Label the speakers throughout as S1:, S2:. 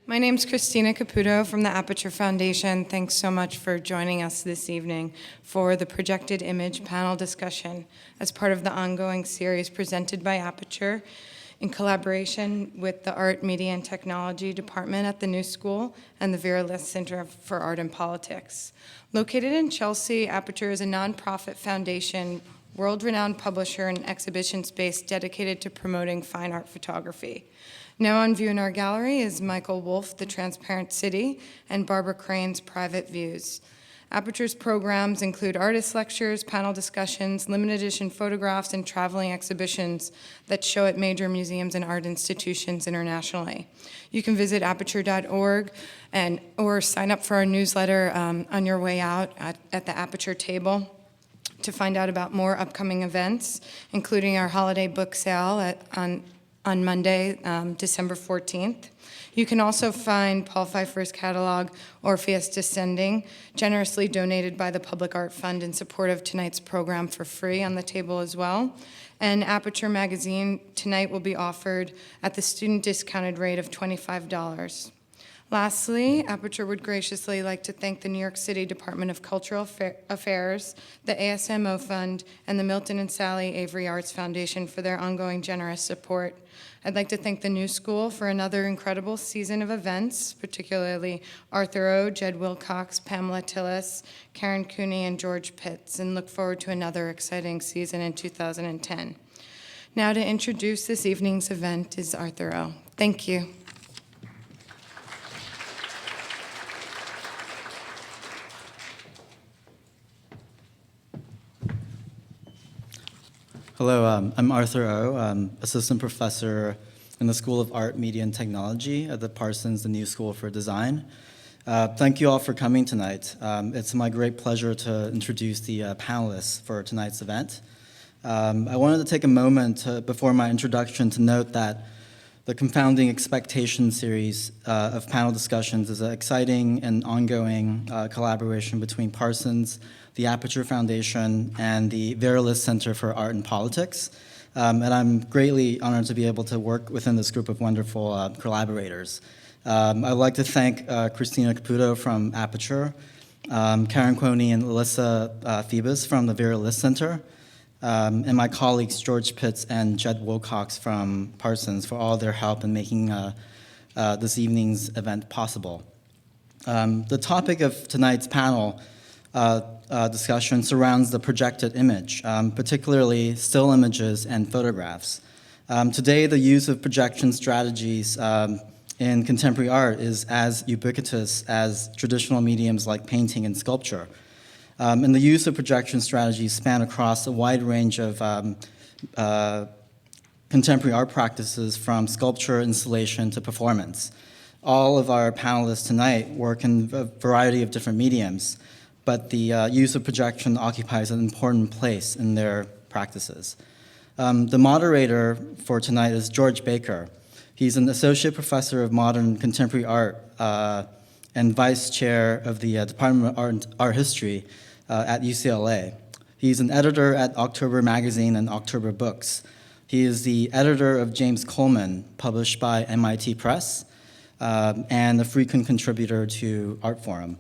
S1: My name's Christina Caputo from the Aperture Foundation. Thanks so much for joining us this evening for the projected image panel discussion as part of the ongoing series presented by Aperture in collaboration with the Art, Media, and Technology Department at the New School and the Vera List Center for Art and Politics. Located in Chelsea, Aperture is a nonprofit foundation, world-renowned publisher, and exhibition space dedicated to promoting fine art photography. Now on view in our gallery is Michael Wolff, The Transparent City, and Barbara Crane's Private Views. Aperture's programs include artist lectures, panel discussions, limited edition photographs, and traveling exhibitions that show at major museums and art institutions internationally. You can visit aperture.org or sign up for our newsletter on your way out at the Aperture table to find out about more upcoming events, including our holiday book sale on Monday, December 14th. You can also find Paul Pfeiffer's catalog, Orpheus Descending, generously donated by the Public Art Fund in support of tonight's program for free on the table as well. And Aperture magazine tonight will be offered at the student discounted rate of $25. Lastly, Aperture would graciously like to thank the New York City Department of Cultural Affairs, the ASMO Fund, and the Milton and Sally Avery Arts Foundation for their ongoing generous support. I'd like to thank the New School for another incredible season of events, particularly Arthur O., Jed Wilcox, Pamela Tillis, Karen Cooney, and George Pitts, and look forward to another exciting season in 2010. Now to introduce this evening's event is Arthur O. Thank you.
S2: Hello, I'm Arthur O., assistant professor in the School of Art, Media, and Technology at the Parsons The New School for Design. Thank you all for coming tonight. It's my great pleasure to introduce the panelists for tonight's event. I wanted to take a moment before my introduction to note that the Confounding Expectations series of panel discussions is an exciting and ongoing collaboration between Parsons, the Aperture Foundation, and the Vera List Center for Art and Politics. And I'm greatly honored to be able to work within this group of wonderful collaborators. I'd like to thank Christina Caputo from Aperture, Karen Cooney and Alyssa Phoebus from the Vera List Center, and my colleagues George Pitts and Jed Wilcox from Parsons for all their help in making this evening's event possible. The topic of tonight's panel discussion surrounds the projected image, particularly still images and photographs. Today, the use of projection strategies in contemporary art is as ubiquitous as traditional mediums like painting and sculpture. And the use of projection strategies span across a wide range of contemporary art practices, from sculpture, installation, to performance. All of our panelists tonight work in a variety of different mediums, but the use of projection occupies an important place in their practices. The moderator for tonight is George Baker. He's an associate professor of modern contemporary art and vice chair of the Department of Art History at UCLA. He's an editor at October Magazine and October Books. He is the editor of James Coleman, published by MIT Press, and a frequent contributor to Artforum.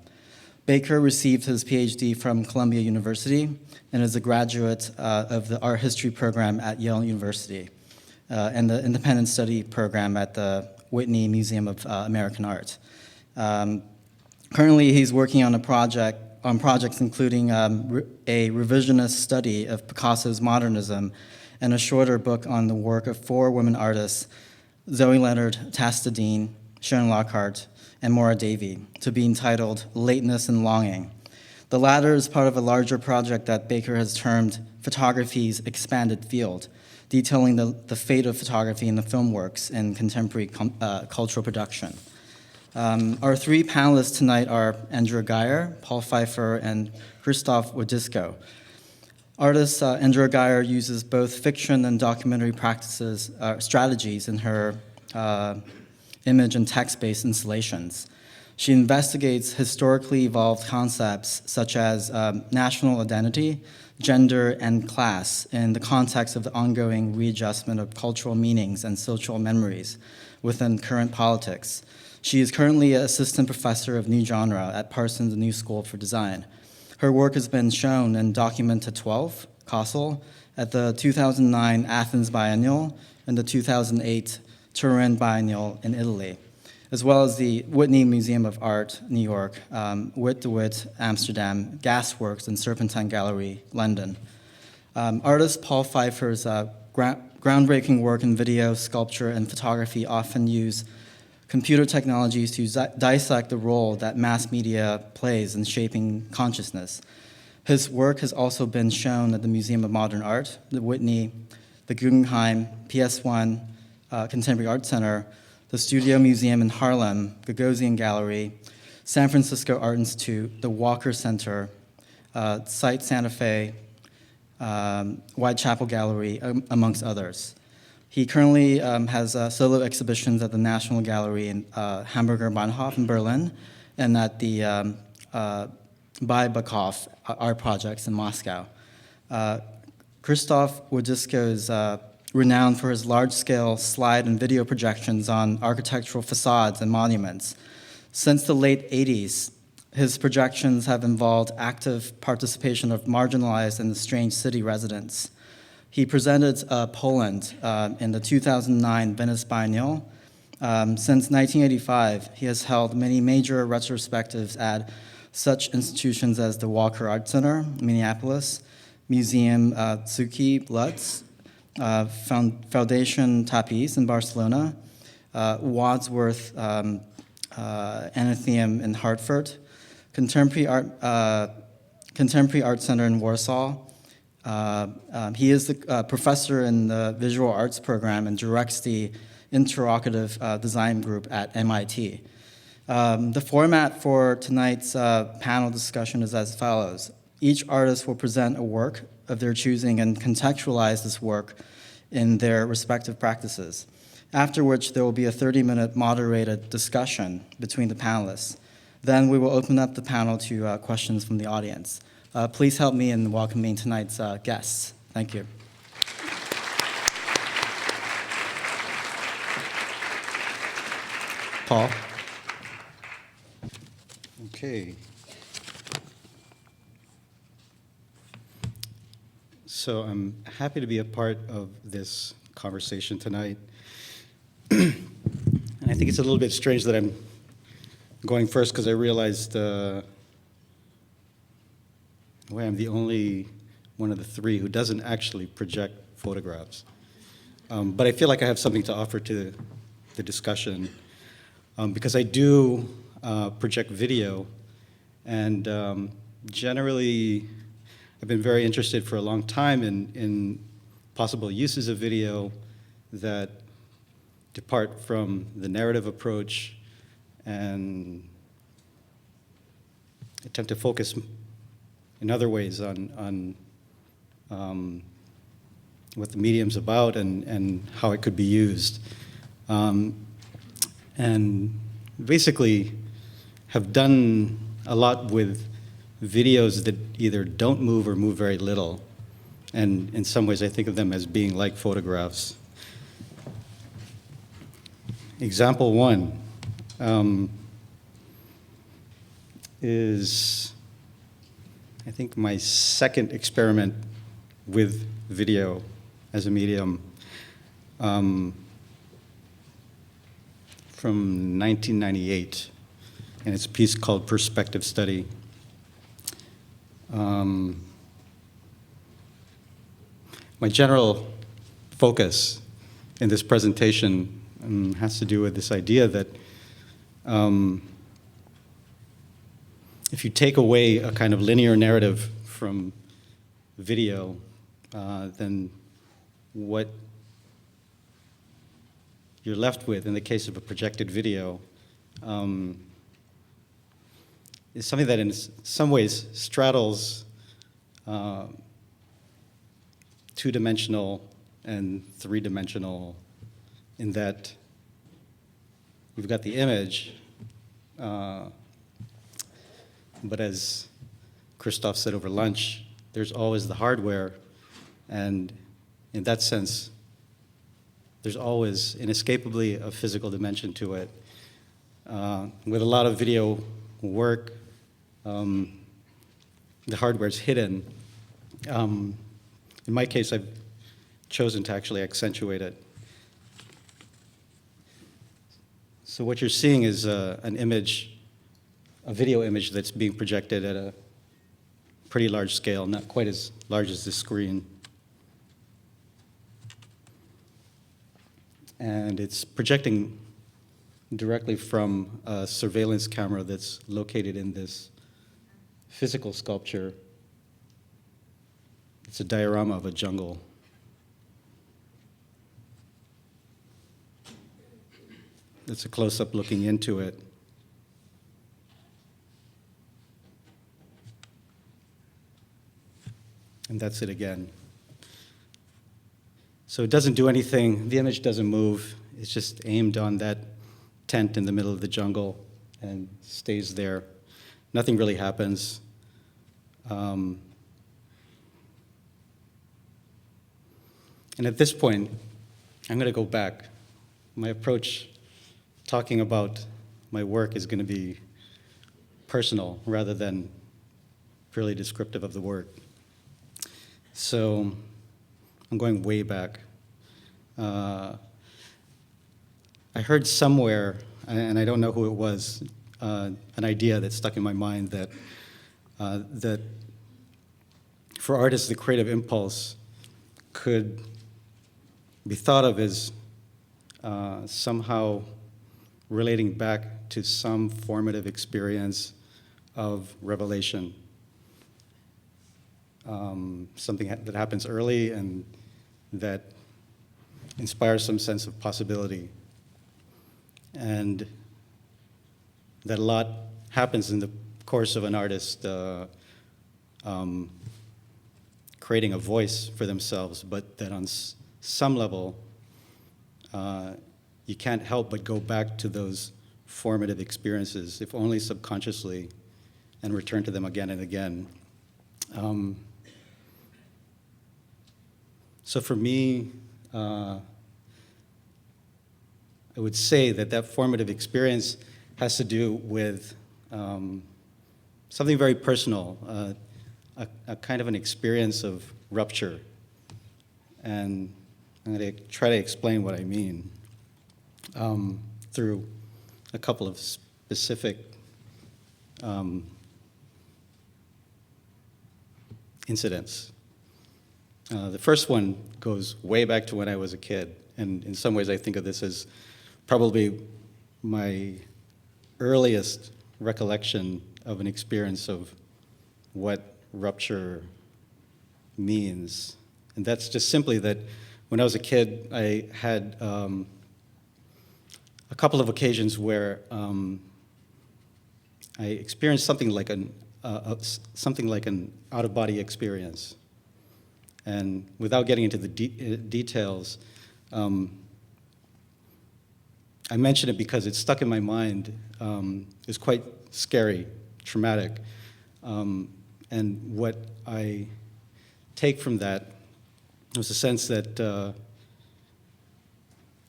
S2: Baker received his PhD from Columbia University and is a graduate of the art history program at Yale University and the independent study program at the Whitney Museum of American Art. Currently, he's working on projects including a revisionist study of Picasso's modernism and a shorter book on the work of 4 women artists, Zoe Leonard, Tasta Dean, Sharon Lockhart, and Maura Davey, to be entitled Lateness and Longing. The latter is part of a larger project that Baker has termed Photography's Expanded Field, detailing the fate of photography in the film works in contemporary cultural production. Our 3 panelists tonight are Andrea Geyer, Paul Pfeiffer, and Krzysztof Wodiczko. Artist Andrea Geyer uses both fiction and documentary strategies in her image and text-based installations. She investigates historically evolved concepts such as national identity, gender, and class in the context of the ongoing readjustment of cultural meanings and social memories within current politics. She is currently an assistant professor of new genre at Parsons The New School for Design. Her work has been shown and documented 12, Crosshall, at the 2009 Athens Biennial and the 2008 Turin Biennial in Italy, as well as the Whitney Museum of Art, New York, Wit de Wit, Amsterdam, Gasworks, and Serpentine Gallery, London. Artist Paul Pfeiffer's groundbreaking work in video, sculpture, and photography often use computer technologies to dissect the role that mass media plays in shaping consciousness. His work has also been shown at the Museum of Modern Art, the Whitney, the Guggenheim, PS1 Contemporary Art Center, the Studio Museum in Harlem, Gagosian Gallery, San Francisco Art Institute, the Walker Center, Site Santa Fe, Whitechapel Gallery, amongst others. He currently has solo exhibitions at the National Gallery in Hamburger Bahnhof in Berlin and at the Baybakov art projects in Moscow. Krzysztof Wodiczko is renowned for his large-scale slide and video projections on architectural facades and monuments. Since the late 80s, his projections have involved active participation of marginalized and estranged city residents. He presented Poland in the 2009 Venice Biennial. Since 1985, he has held many major retrospectives at such institutions as the Walker Art Center, Minneapolis, Museum Tsuki Lutz, Foundation Tapiz in Barcelona, Wadsworth Athenaeum in Hartford, Contemporary Art Center in Warsaw. He is the professor in the visual arts program and directs the interrogative design group at MIT. The format for tonight's panel discussion is as follows. Each artist will present a work of their choosing and contextualize this work in their respective practices, after which there will be a 30-minute moderated discussion between the panelists. Then we will open up the panel to questions from the audience. Please help me in welcoming tonight's guests. Thank you. Paul.
S3: Okay. So I'm happy to be a part of this conversation tonight. And I think it's a little bit strange that I'm going first because I realized I'm the only one of the three who doesn't actually project photographs. But I feel like I have something to offer to the discussion because I do project video, and generally I've been very interested for a long time in possible uses of video that depart from the narrative approach and attempt to focus in other ways on what the medium's about and how it could be used. And basically have done a lot with videos that either don't move or move very little. And in some ways I think of them as being like photographs. Example one is, I think, my second experiment with video as a medium from 1998, and it's a piece called Perspective Study. My general focus in this presentation has to do with this idea that if you take away a kind of linear narrative from video, then what you're left with, in the case of a projected video, is something that in some ways straddles two-dimensional and three-dimensional, in that we've got the image, but as Krzysztof said over lunch, there's always the hardware, and in that sense, there's always inescapably a physical dimension to it. With a lot of video work, the hardware's hidden. In my case, I've chosen to actually accentuate it. So what you're seeing is an image, a video image that's being projected at a pretty large scale, not quite as large as this screen. And it's projecting directly from a surveillance camera that's located in this physical sculpture. It's a diorama of a jungle. It's a close-up looking into it. And that's it again. So it doesn't do anything. The image doesn't move. It's just aimed on that tent in the middle of the jungle and stays there. Nothing really happens. And at this point, I'm going to go back. My approach, talking about my work, is going to be personal rather than purely descriptive of the work. So I'm going way back. I heard somewhere, and I don't know who it was, an idea that stuck in my mind that that for artists, the creative impulse could be thought of as somehow relating back to some formative experience of revelation. Something that happens early and that inspires some sense of possibility. And that a lot happens in the course of an artist creating a voice for themselves, but that on some level, you can't help but go back to those formative experiences, if only subconsciously, and return to them again and again. So for me, I would say that that formative experience has to do with something very personal, a kind of an experience of rupture. And I'm going to try to explain what I mean through a couple of specific incidents. The first one goes way back to when I was a kid, and in some ways I think of this as probably my earliest recollection of an experience of what rupture means. And that's just simply that when I was a kid, I had a couple of occasions where I experienced something like an out-of-body experience. And without getting into the details, I mention it because it's stuck in my mind. It's quite scary, traumatic. And what I take from that was a sense that,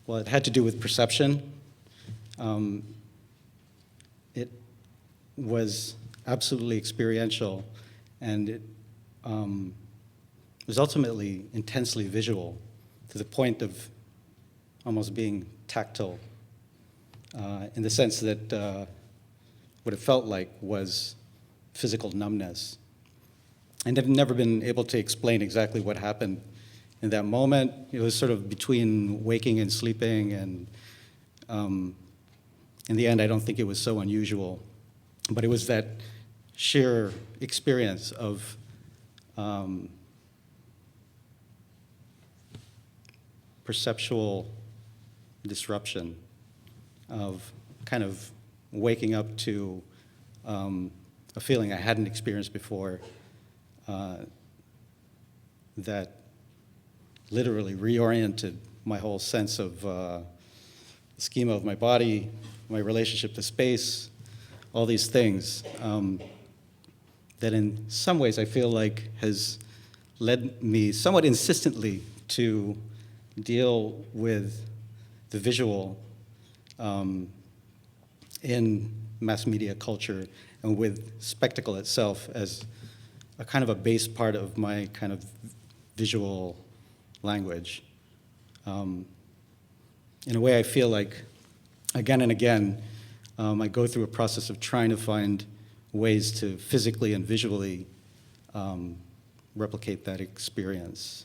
S3: well, it had to do with perception. It was absolutely experiential, and it was ultimately intensely visual, to the point of almost being tactile, in the sense that what it felt like was physical numbness. And I've never been able to explain exactly what happened in that moment. It was sort of between waking and sleeping, and in the end, I don't think it was so unusual. But it was that sheer experience of perceptual disruption, of kind of waking up to a feeling I hadn't experienced before, that literally reoriented my whole sense of the schema of my body, my relationship to space, all these things that in some ways I feel like has led me somewhat insistently to deal with the visual in mass media culture and with spectacle itself as a kind of a base part of my kind of visual language. In a way, I feel like again and again, I go through a process of trying to find ways to physically and visually replicate that experience.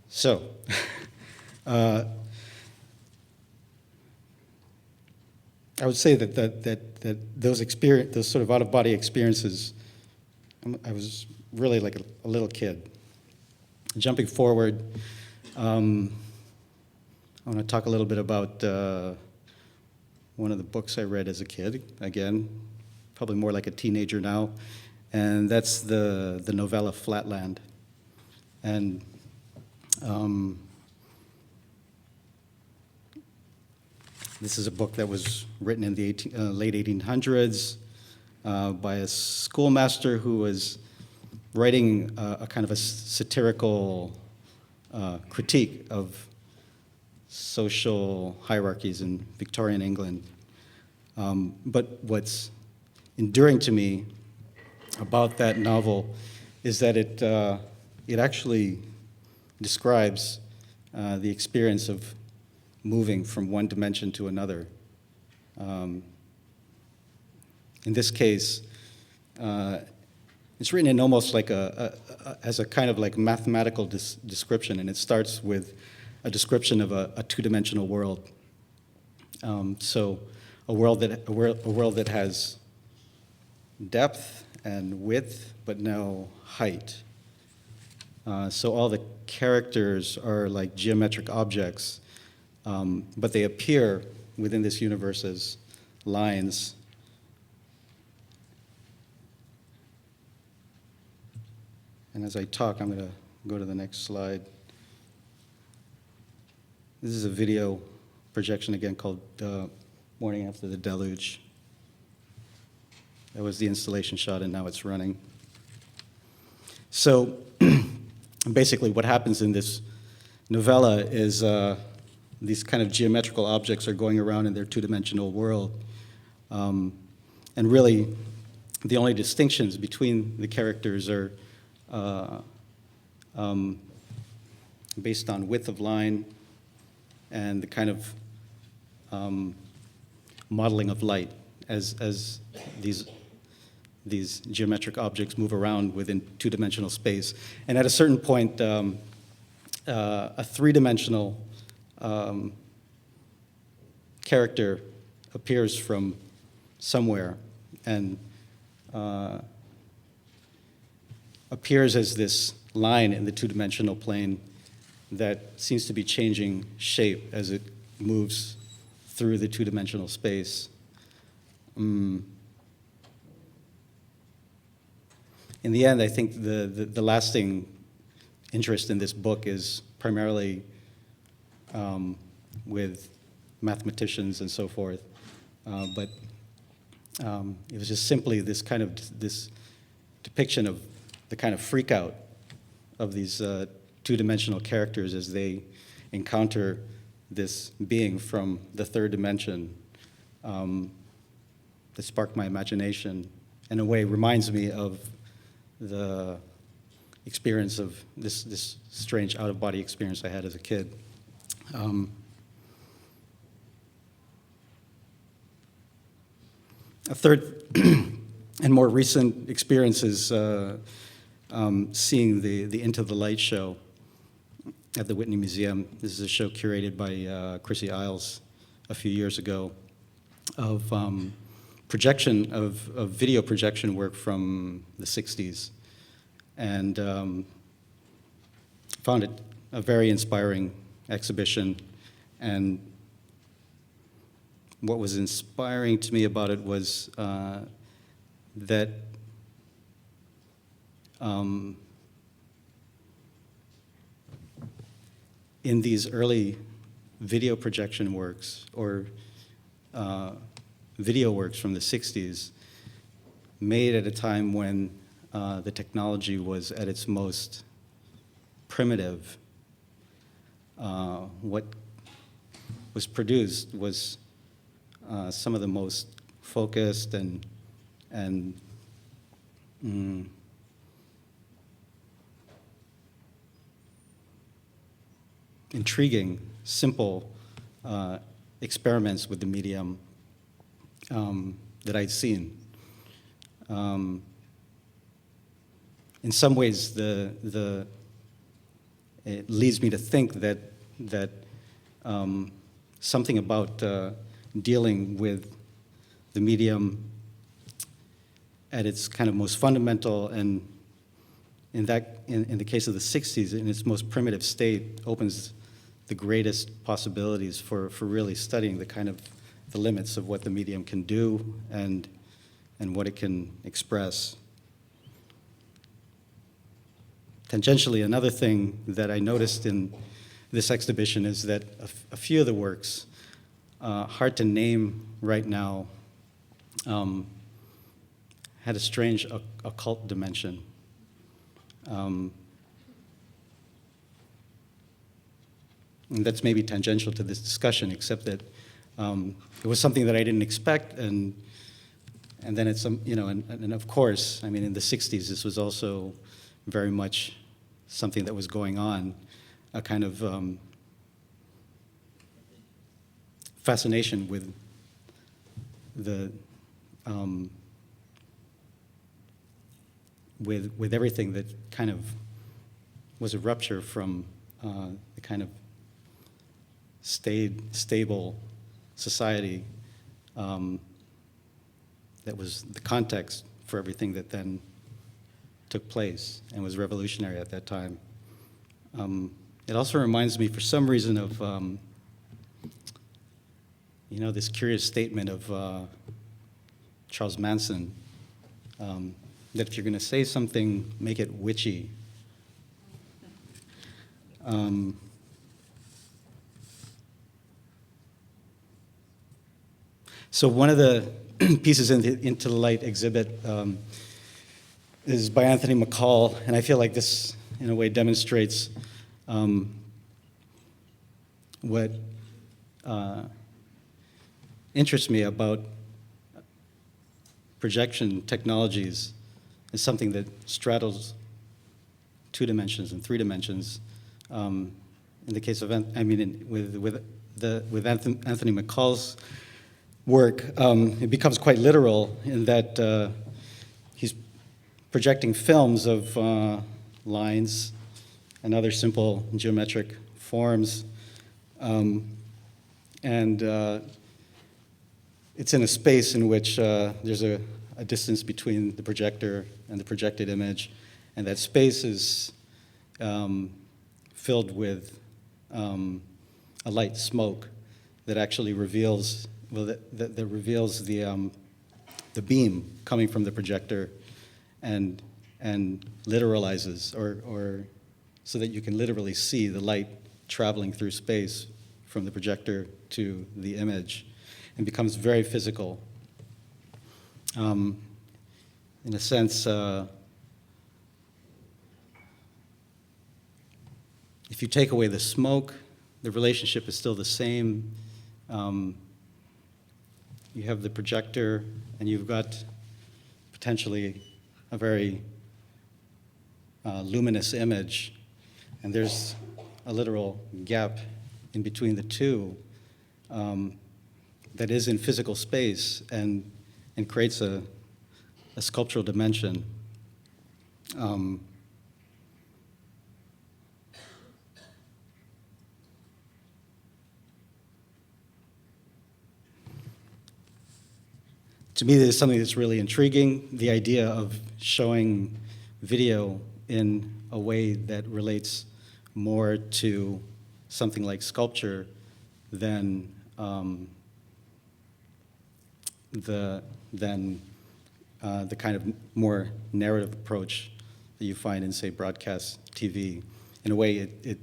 S3: So, I would say that those sort of out-of-body experiences, I was really like a little kid. Jumping forward, I want to talk a little bit about one of the books I read as a kid, again, probably more like a teenager now, and that's the novella Flatland. And this is a book that was written in the late 1800s by a schoolmaster who was writing a kind of a satirical critique of social hierarchies in Victorian England. But what's enduring to me about that novel is that it actually describes the experience of moving from one dimension to another. In this case, it's written in almost like as a kind of like mathematical description, and it starts with a description of a two-dimensional world. So a world that has depth and width, but no height. So all the characters are like geometric objects, but they appear within this universe as lines. And as I talk, I'm going to go to the next slide. This is a video projection again called Morning After the Deluge. That was the installation shot, and now it's running. So basically what happens in this novella is these kind of geometrical objects are going around in their two-dimensional world. And really, the only distinctions between the characters are based on width of line and the kind of modeling of light as these geometric objects move around within two-dimensional space. And at a certain point, a three-dimensional character appears from somewhere and appears as this line in the two-dimensional plane that seems to be changing shape as it moves through the two-dimensional space. In the end, I think the lasting interest in this book is primarily with mathematicians and so forth, but it was just simply this kind of this depiction of the kind of freak out of these two-dimensional characters as they encounter this being from the third dimension that sparked my imagination. In a way, reminds me of the experience of this strange out-of-body experience I had as a kid. A third and more recent experience is seeing the Into the Light show at the Whitney Museum. This is a show curated by Chrissy Isles a few years ago of projection of video projection work from the 60s, and found it a very inspiring exhibition. And what was inspiring to me about it was that in these early video projection works or video works from the 60s, made at a time when the technology was at its most primitive, what was produced was some of the most focused and intriguing, simple experiments with the medium that I'd seen. In some ways, it leads me to think that something about dealing with the medium at its kind of most fundamental, and in the case of the 60s, in its most primitive state, opens the greatest possibilities for really studying the limits of what the medium can do and what it can express. Tangentially, another thing that I noticed in this exhibition is that a few of the works, hard to name right now, had a strange occult dimension. And that's maybe tangential to this discussion, except that it was something that I didn't expect, and then it's and of course, I mean, in the 60s, this was also very much something that was going on, a kind of fascination with the with everything that kind of was a rupture from the kind of stable society that was the context for everything that then took place and was revolutionary at that time. It also reminds me, for some reason, of this curious statement of Charles Manson, that if you're going to say something, make it witchy. So one of the pieces in the Into the Light exhibit is by Anthony McCall, and I feel like this, in a way, demonstrates what interests me about projection technologies is something that straddles 2 dimensions and 3 dimensions. In the case of, with Anthony McCall's work, it becomes quite literal in that he's projecting films of lines and other simple geometric forms, and it's in a space in which there's a distance between the projector and the projected image, and that space is filled with a light smoke that actually reveals, that reveals the beam coming from the projector and literalizes, or so that you can literally see the light traveling through space from the projector to the image, and becomes very physical. In a sense, if you take away the smoke, the relationship is still the same. You have the projector, and you've got potentially a very luminous image, and there's a literal gap in between the two that is in physical space and creates a sculptural dimension. To me, this is something that's really intriguing, the idea of showing video in a way that relates more to something like sculpture than the kind of more narrative approach that you find in, say, broadcast TV. In a way, it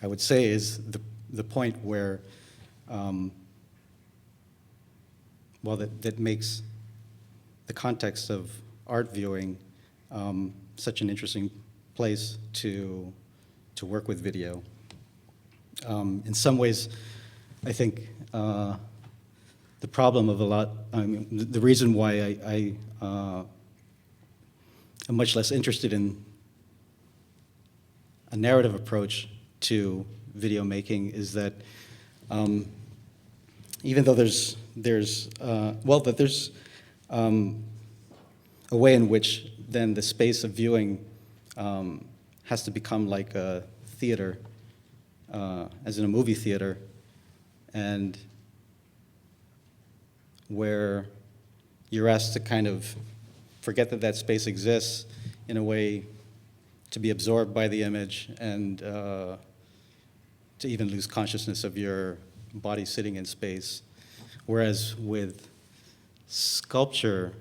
S3: I would say, is the point where, that makes the context of art viewing such an interesting place to to work with video. In some ways, I think the problem of the reason why I am much less interested in a narrative approach to video making is that even though there's a way in which then the space of viewing has to become like a theater, as in a movie theater, and where you're asked to kind of forget that that space exists in a way to be absorbed by the image and to even lose consciousness of your body sitting in space. Whereas with sculpture,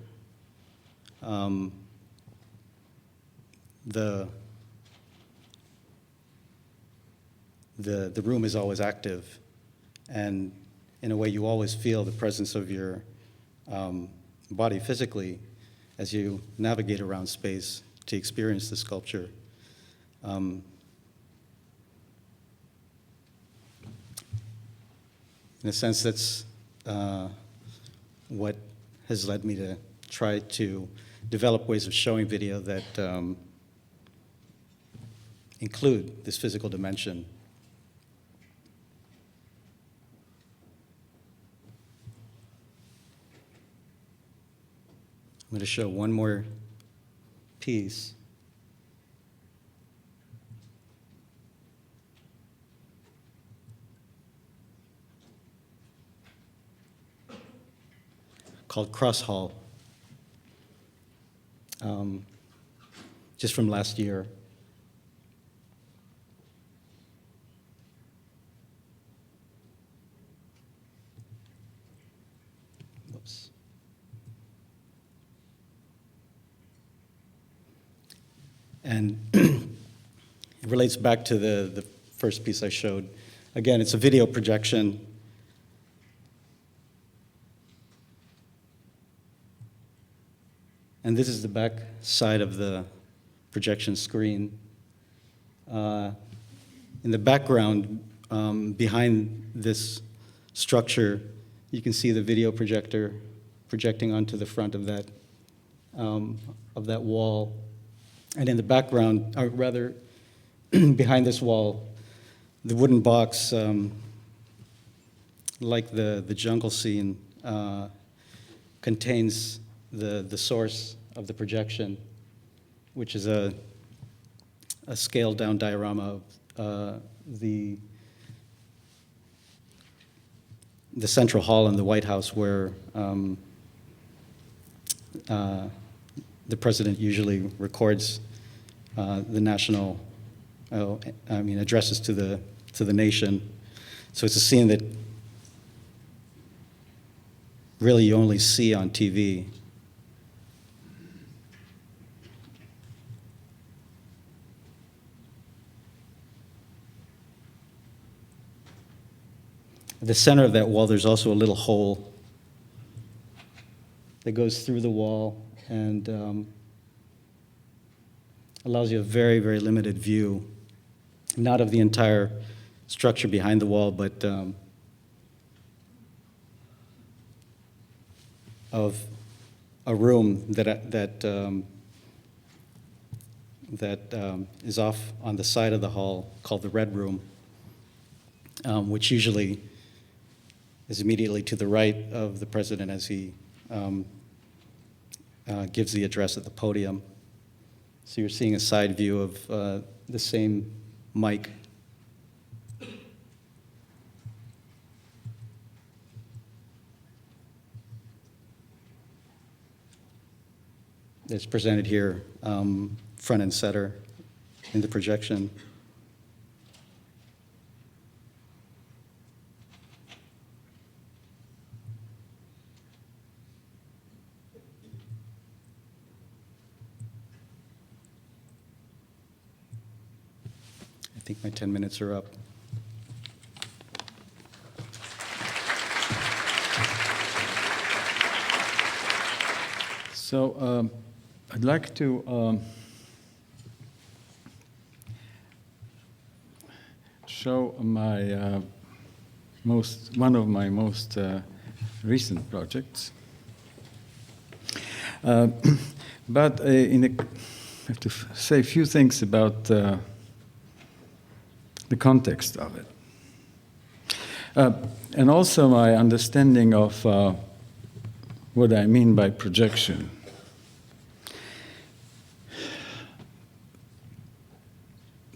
S3: the room is always active, and in a way you always feel the presence of your body physically as you navigate around space to experience the sculpture. In a sense, that's what has led me to try to develop ways of showing video that include this physical dimension. I'm going to show one more piece. Called Crosshall, just from last year. Whoops. And it relates back to the first piece I showed. Again, it's a video projection. And this is the back side of the projection screen. In the background, behind this structure, you can see the video projector projecting onto the front of that wall. And in the background, or rather, behind this wall, the wooden box, like the jungle scene, contains the source of the projection, which is a scaled down diorama of the central hall in the White House, where the president usually records the national, addresses to the nation. So it's a scene that really you only see on TV. At the center of that wall, there's also a little hole that goes through the wall and allows you a very, very limited view, not of the entire structure behind the wall, but of a room that is off on the side of the hall called the Red Room, which usually is immediately to the right of the president as he gives the address at the podium. So you're seeing a side view of the same mic. It's presented here, front and center in the projection. I think my 10 minutes are up.
S4: So I'd like to show my one of my most recent projects. But I have to say a few things about the context of it. And also my understanding of what I mean by projection.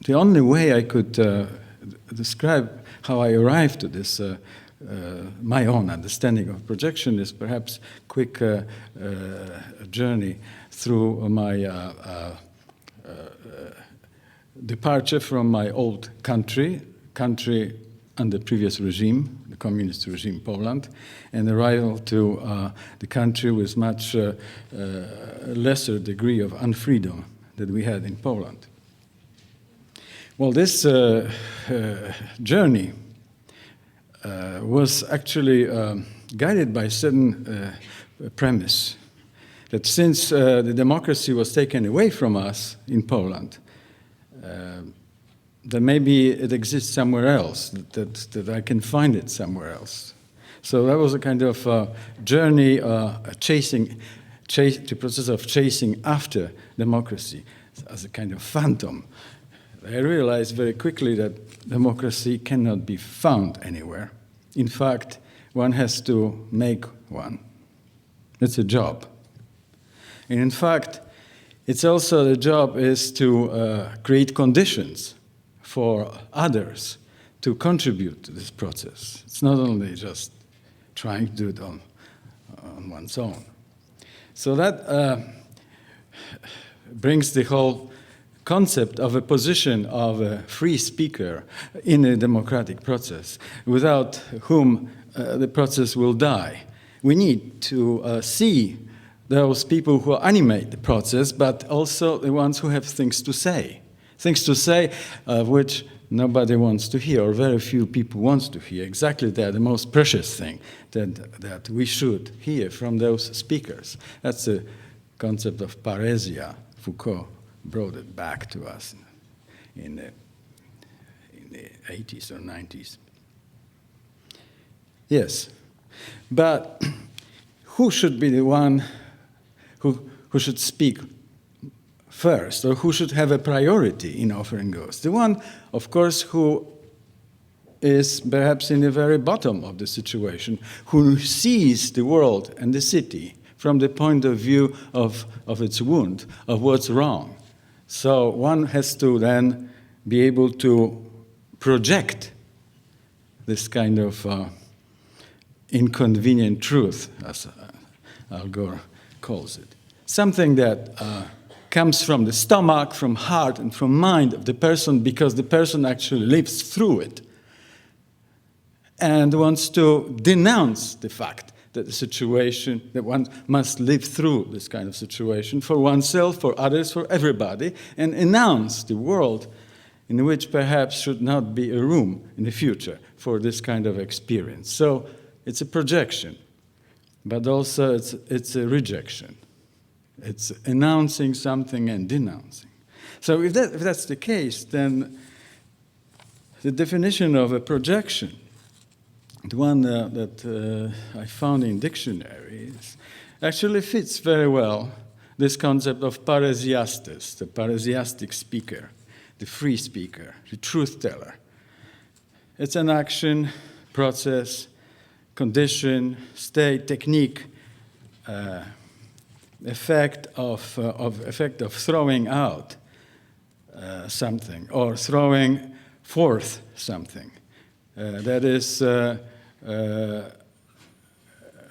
S4: The only way I could describe how I arrived to this, my own understanding of projection, is perhaps a quick journey through my departure from my old country under previous regime, the communist regime, Poland, and arrival to the country with much lesser degree of unfreedom that we had in Poland. Well, this journey was actually guided by a certain premise that since the democracy was taken away from us in Poland, that maybe it exists somewhere else, that I can find it somewhere else. So that was a kind of journey, the process of chasing after democracy as a kind of phantom. I realized very quickly that democracy cannot be found anywhere. In fact, one has to make one. It's a job. And in fact, it's also the job is to create conditions for others to contribute to this process. It's not only just trying to do it on one's own. So that brings the whole concept of a position of a free speaker in a democratic process, without whom the process will die. We need to see those people who animate the process, but also the ones who have things to say of which nobody wants to hear, or very few people want to hear. Exactly that, the most precious thing that we should hear from those speakers. That's the concept of paresia. Foucault brought it back to us in the 80s or 90s. Yes, but who should be the one who should speak first, or who should have a priority in offering those? The one, of course, who is perhaps in the very bottom of the situation, who sees the world and the city from the point of view of its wound, of what's wrong. So one has to then be able to project this kind of inconvenient truth, as Al Gore calls it. Something that comes from the stomach, from heart, and from mind of the person, because the person actually lives through it and wants to denounce the fact that the situation, that one must live through this kind of situation for oneself, for others, for everybody, and announce the world in which perhaps should not be a room in the future for this kind of experience. So it's a projection, but also it's a rejection. It's announcing something and denouncing. So if that's the case, then the definition of a projection, the one that I found in dictionaries, actually fits very well this concept of paresiastes, the paresiastic speaker, the free speaker, the truth teller. It's an action, process, condition, state, technique, effect of throwing out something, or throwing forth something. That is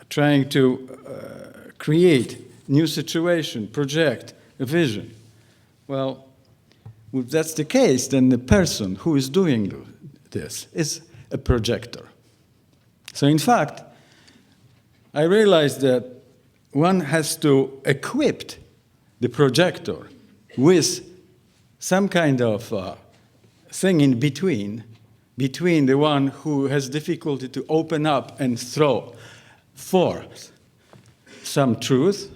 S4: trying to create new situation, project a vision. Well, if that's the case, then the person who is doing this is a projector. So in fact, I realized that one has to equip the projector with some kind of thing in between the one who has difficulty to open up and throw forth some truth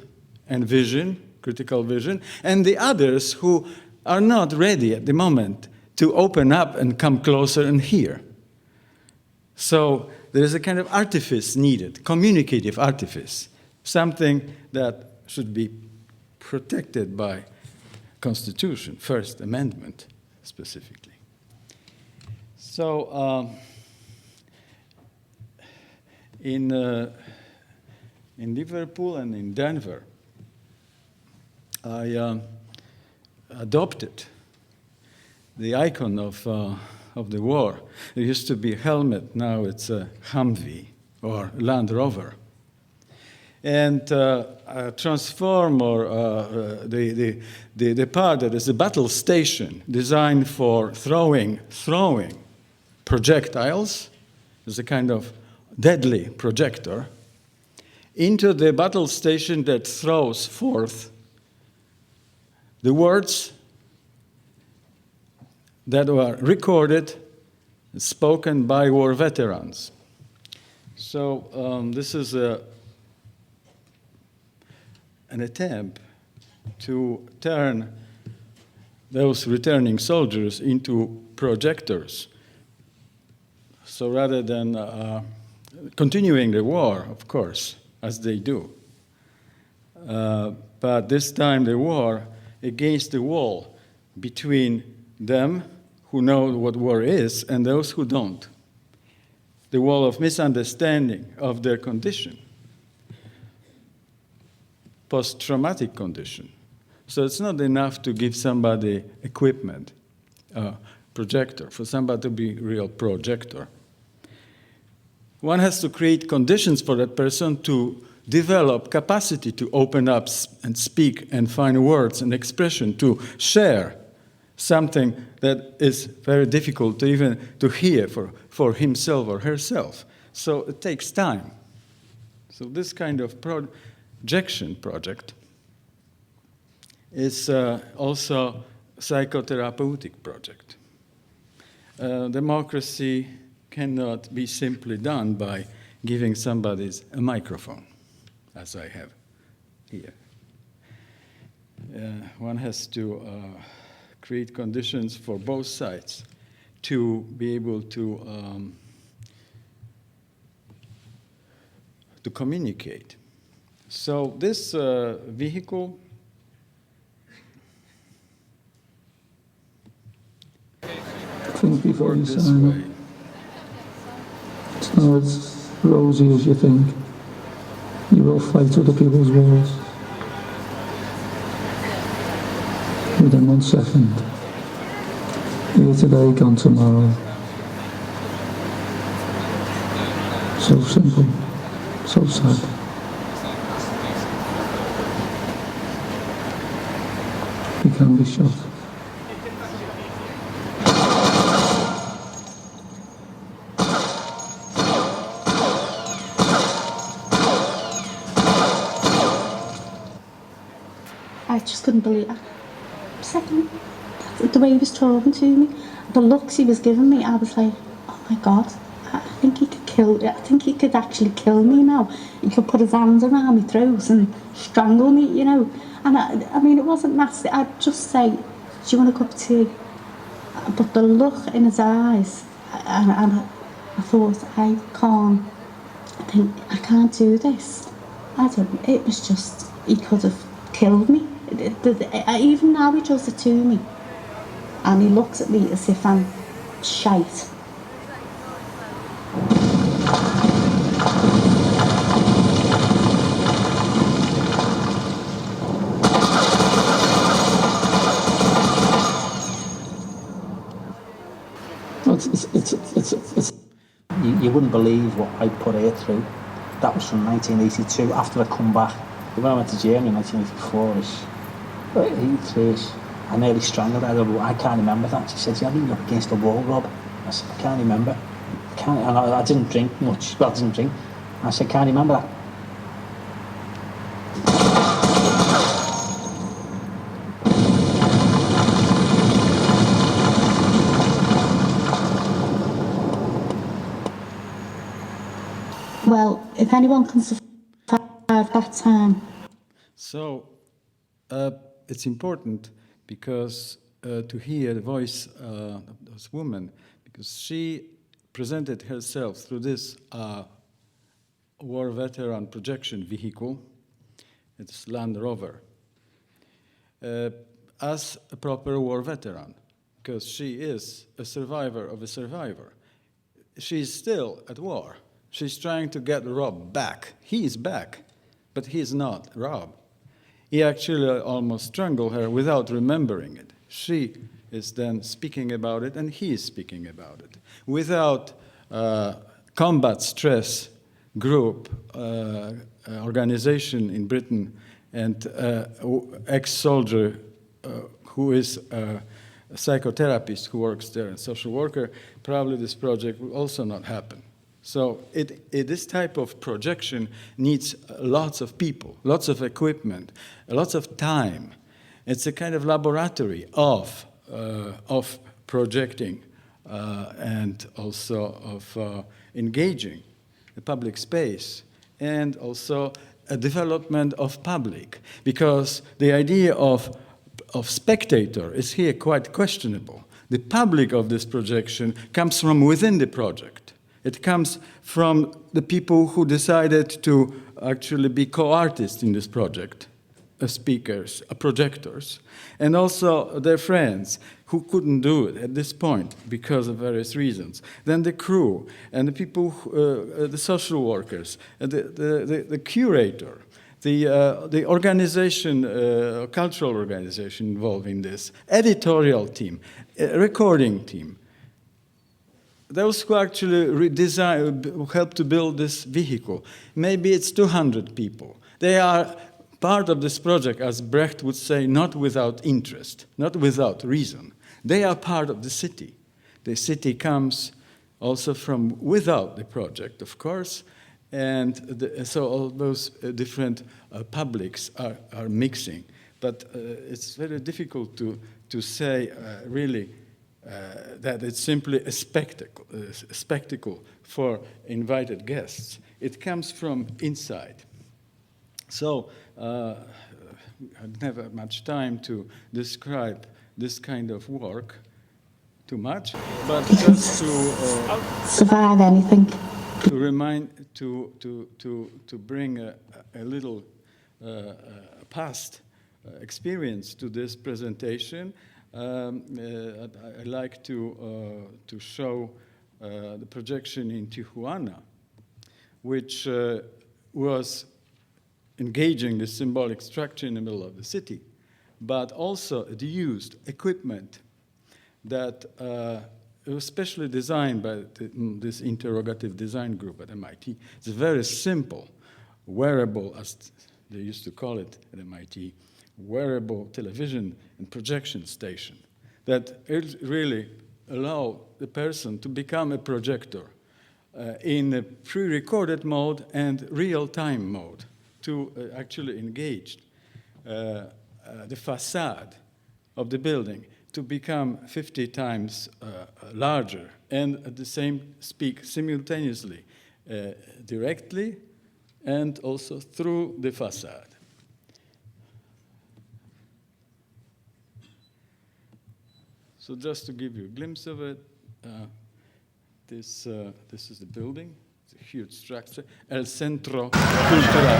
S4: and vision, critical vision, and the others who are not ready at the moment to open up and come closer and hear. So there is a kind of artifice needed, communicative artifice, something that should be protected by Constitution, First Amendment specifically. So in Liverpool and in Denver, I adopted the icon of the war. There used to be a helmet, now it's a Humvee or Land Rover. And transform or the part that is a battle station designed for throwing projectiles, as a kind of deadly projector, into the battle station that throws forth the words that were recorded, spoken by war veterans. So this is an attempt to turn those returning soldiers into projectors. So rather than continuing the war, of course, as they do, but this time the war against the wall between them who know what war is and those who don't. The wall of misunderstanding of their condition, post-traumatic condition. So it's not enough to give somebody equipment, projector, for somebody to be a real projector. One has to create conditions for that person to develop capacity to open up and speak and find words and expression, to share something that is very difficult to even to hear for himself or herself. So it takes time. So this kind of projection project is also a psychotherapeutic project. Democracy cannot be simply done by giving somebody a microphone, as I have here. One has to create conditions for both sides to be able to communicate. So this vehicle
S5: think before you
S4: this
S5: sign
S4: way.
S5: up. It's not as rosy as you think. You will fight other people's wars. Within 1 second. Here today, gone tomorrow. So simple. So sad. You can be shot.
S6: I just couldn't believe it. Second, the way he was talking to me, the looks he was giving me, I was like, oh my God, I think he could kill, I think he could actually kill me now. He could put his hands around my throat and strangle me, you know. And I mean, it wasn't nasty. I'd just say, do you want a cup of tea? But the look in his eyes, and I thought, I can't do this. It was just, he could have killed me. Even now he does it to me. And he looks at me as if I'm shite.
S7: You wouldn't believe what I put her through. That was from 1982, after I come back. When I went to Germany in 1984-ish, 83-ish, I nearly strangled her. I can't remember that. She said, "You're leaning up against the wall, Rob." I said, "I can't remember." And I didn't drink much. Well, I didn't drink. I said, "Can't remember that."
S6: Well, if anyone can survive that time.
S4: So it's important because to hear the voice of this woman, because she presented herself through this war veteran projection vehicle, it's Land Rover, as a proper war veteran, because she is a survivor of a survivor. She's still at war. She's trying to get Rob back. He is back, but he is not Rob. He actually almost strangled her without remembering it. She is then speaking about it, and he is speaking about it. Without combat stress group organization in Britain and ex-soldier who is a psychotherapist who works there and social worker, probably this project will also not happen. So this type of projection needs lots of people, lots of equipment, lots of time. It's a kind of laboratory of projecting and also of engaging the public space, and also a development of public, because the idea of spectator is here quite questionable. The public of this projection comes from within the project. It comes from the people who decided to actually be co-artists in this project, speakers, projectors, and also their friends who couldn't do it at this point because of various reasons. Then the crew and the people, the social workers, the curator, the organization, cultural organization involved in this, editorial team, recording team. Those who actually help to build this vehicle, maybe it's 200 people. They are part of this project, as Brecht would say, not without interest, not without reason. They are part of the city. The city comes also from without the project, of course, and so all those different publics are mixing. But it's very difficult to say really that it's simply a spectacle for invited guests. It comes from inside. So I never had much time to describe this kind of work too much, but just to
S6: survive anything.
S4: To remind, to bring a little past experience to this presentation. I'd like to show the projection in Tijuana, which was engaging the symbolic structure in the middle of the city, but also it used equipment that was specially designed by this interrogative design group at MIT. It's very simple, wearable, as they used to call it at MIT, wearable television and projection station that really allow the person to become a projector in a pre-recorded mode and real-time mode to actually engage the facade of the building to become 50 times larger and at the same speak simultaneously, directly and also through the facade. So just to give you a glimpse of it, this is the building. It's a huge structure. El Centro Cultural.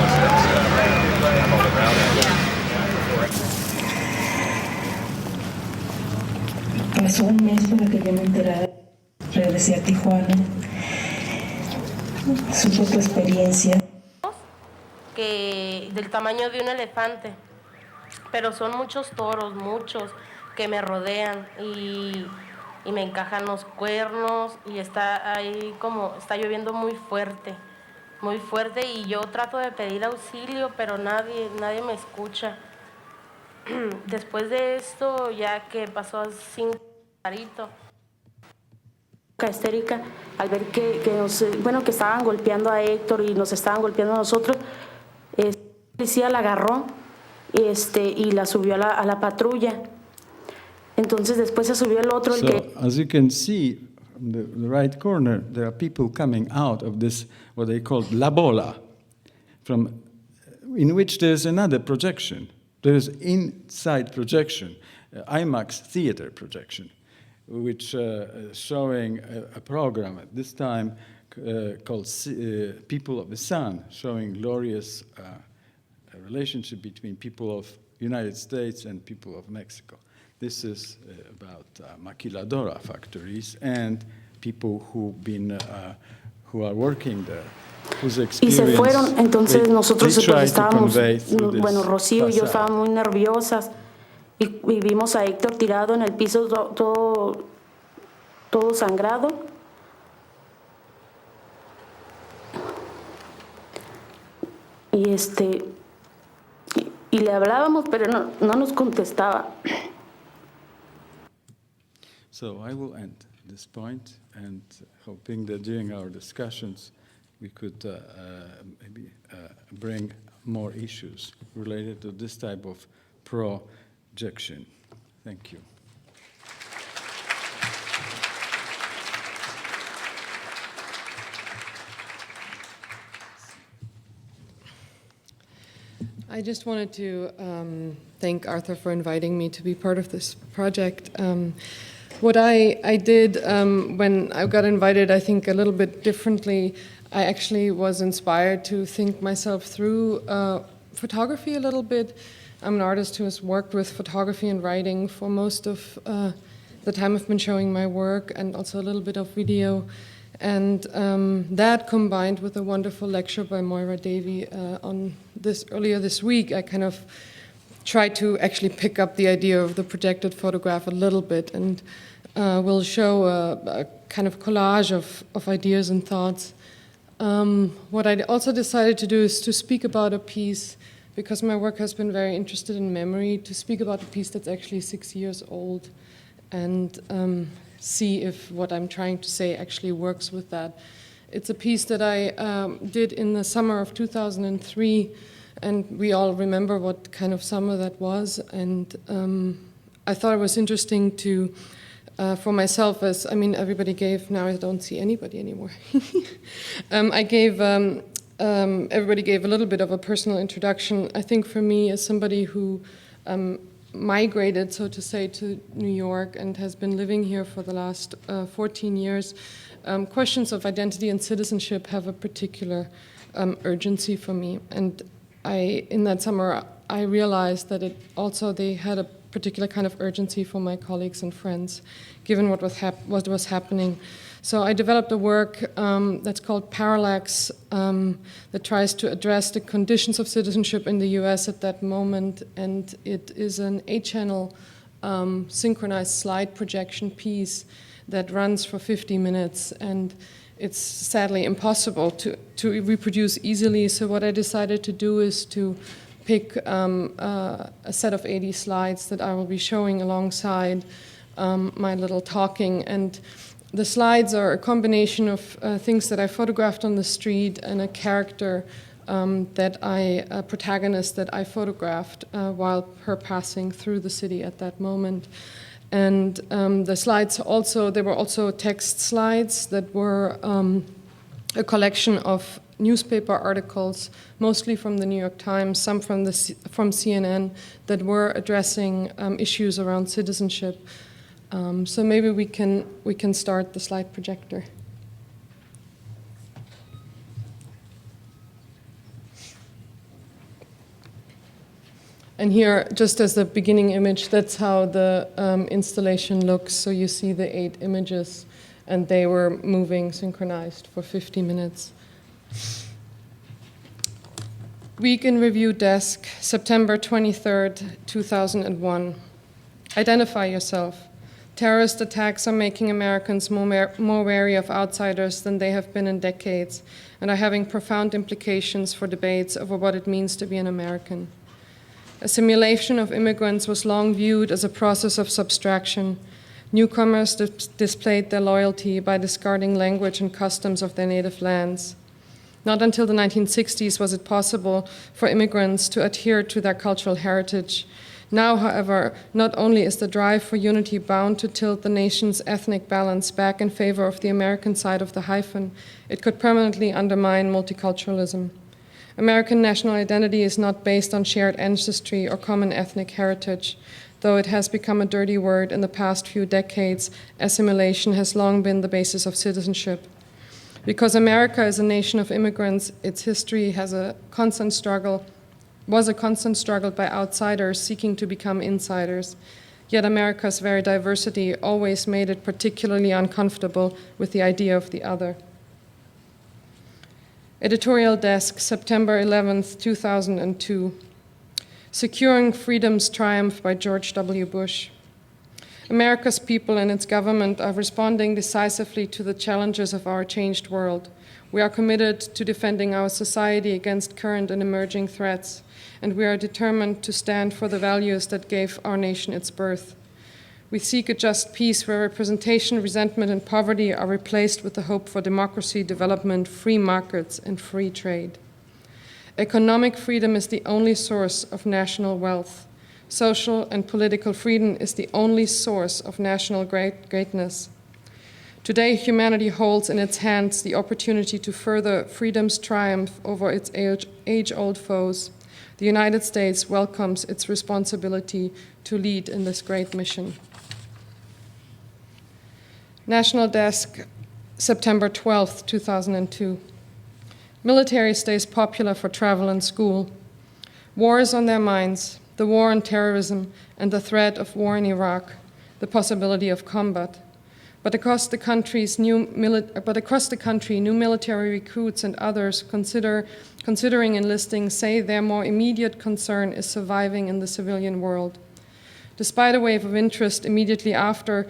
S8: Pasó un mes para que yo me enterara. Regresé a Tijuana. Supo tu experiencia.
S9: Que del tamaño de un elefante, pero son muchos toros, muchos que me rodean y me encajan los cuernos y está ahí como está lloviendo muy fuerte y yo trato de pedir auxilio, pero nadie me escucha. Después de esto, ya que pasó así clarito, histérica al ver que estaban golpeando a Héctor y nos estaban golpeando a nosotros, la policía la agarró y la subió a la patrulla. Entonces después se subió el otro.
S4: So, as you can see from the right corner, there are people coming out of this, what they call la bola, in which there's another projection. There's inside projection, IMAX theater projection, which showing a program at this time called People of the Sun, showing glorious relationship between people of United States and people of Mexico. This is about maquiladora factories and people who are working there.
S10: Y se fueron, entonces nosotros pues estábamos, bueno, Rocío y yo estábamos muy nerviosas y vimos a Héctor tirado en el piso todo sangrado. Y le hablábamos, pero no nos contestaba.
S4: So I will end this point, and hoping that during our discussions we could maybe bring more issues related to this type of projection. Thank you.
S1: I just wanted to thank Arthur for inviting me to be part of this project. What I did when I got invited, I think a little bit differently. I actually was inspired to think myself through photography a little bit. I'm an artist who has worked with photography and writing for most of the time I've been showing my work, and also a little bit of video. And that combined with a wonderful lecture by Moira Davey on this earlier this week, I kind of tried to actually pick up the idea of the projected photograph a little bit, and will show a kind of collage of ideas and thoughts. What I also decided to do is to speak about a piece, because my work has been very interested in memory, to speak about a piece that's actually 6 years old, and see if what I'm trying to say actually works with that. It's a piece that I did in the summer of 2003, and we all remember what kind of summer that was. And I thought it was interesting to, for myself, as, I mean, everybody gave, now I don't see anybody anymore. I gave, everybody gave a little bit of a personal introduction. I think for me, as somebody who migrated, so to say, to New York and has been living here for the last 14 years, questions of identity and citizenship have a particular urgency for me. And in that summer, I realized that they had a particular kind of urgency for my colleagues and friends, given what was happening. So I developed a work that's called Parallax, that tries to address the conditions of citizenship in the US at that moment, and it is an 8-channel synchronized slide projection piece that runs for 50 minutes, and it's sadly impossible to reproduce easily. So what I decided to do is to pick a set of 80 slides that I will be showing alongside my little talking. And the slides are a combination of things that I photographed on the street and a character a protagonist that I photographed while her passing through the city at that moment. And the slides they were also text slides that were a collection of newspaper articles, mostly from the New York Times, some from CNN, that were addressing issues around citizenship. So maybe we can start the slide projector. And here, just as the beginning image, that's how the installation looks. So you see the 8 images, and they were moving synchronized for 50 minutes. Week in Review Desk, September 23rd, 2001. Identify yourself. Terrorist attacks are making Americans more wary of outsiders than they have been in decades, and are having profound implications for debates over what it means to be an American. Assimilation of immigrants was long viewed as a process of subtraction. Newcomers displayed their loyalty by discarding language and customs of their native lands. Not until the 1960s was it possible for immigrants to adhere to their cultural heritage. Now, however, not only is the drive for unity bound to tilt the nation's ethnic balance back in favor of the American side of the hyphen, it could permanently undermine multiculturalism. American national identity is not based on shared ancestry or common ethnic heritage.
S11: though it has become a dirty word in the past few decades, assimilation has long been the basis of citizenship. Because America is a nation of immigrants, its history was a constant struggle by outsiders seeking to become insiders. Yet America's very diversity always made it particularly uncomfortable with the idea of the other. Editorial Desk, September 11th, 2002. Securing Freedom's Triumph by George W. Bush. America's people and its government are responding decisively to the challenges of our changed world. We are committed to defending our society against current and emerging threats, and we are determined to stand for the values that gave our nation its birth. We seek a just peace where representation, resentment, and poverty are replaced with the hope for democracy, development, free markets, and free trade. Economic freedom is the only source of national wealth. Social and political freedom is the only source of national greatness. Today, humanity holds in its hands the opportunity to further freedom's triumph over its age-old foes. The United States welcomes its responsibility to lead in this great mission. National Desk, September 12th, 2002. Military stays popular for travel and school. War is on their minds, the war on terrorism and the threat of war in Iraq, the possibility of combat. But across the country, new military recruits and others considering enlisting say their more immediate concern is surviving in the civilian world. Despite a wave of interest immediately after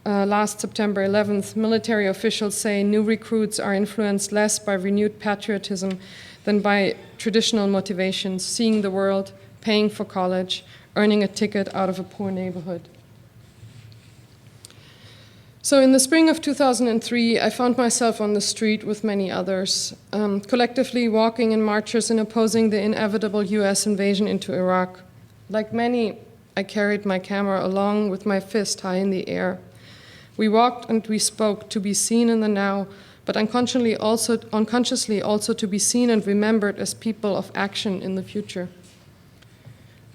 S11: last September 11th, military officials say new recruits are influenced less by renewed patriotism than by traditional motivations, seeing the world, paying for college, earning a ticket out of a poor neighborhood. So in the spring of 2003, I found myself on the street with many others, collectively walking in marches and opposing the inevitable US invasion into Iraq. Like many, I carried my camera along with my fist high in the air. We walked and we spoke to be seen in the now, but unconsciously also to be seen and remembered as people of action in the future.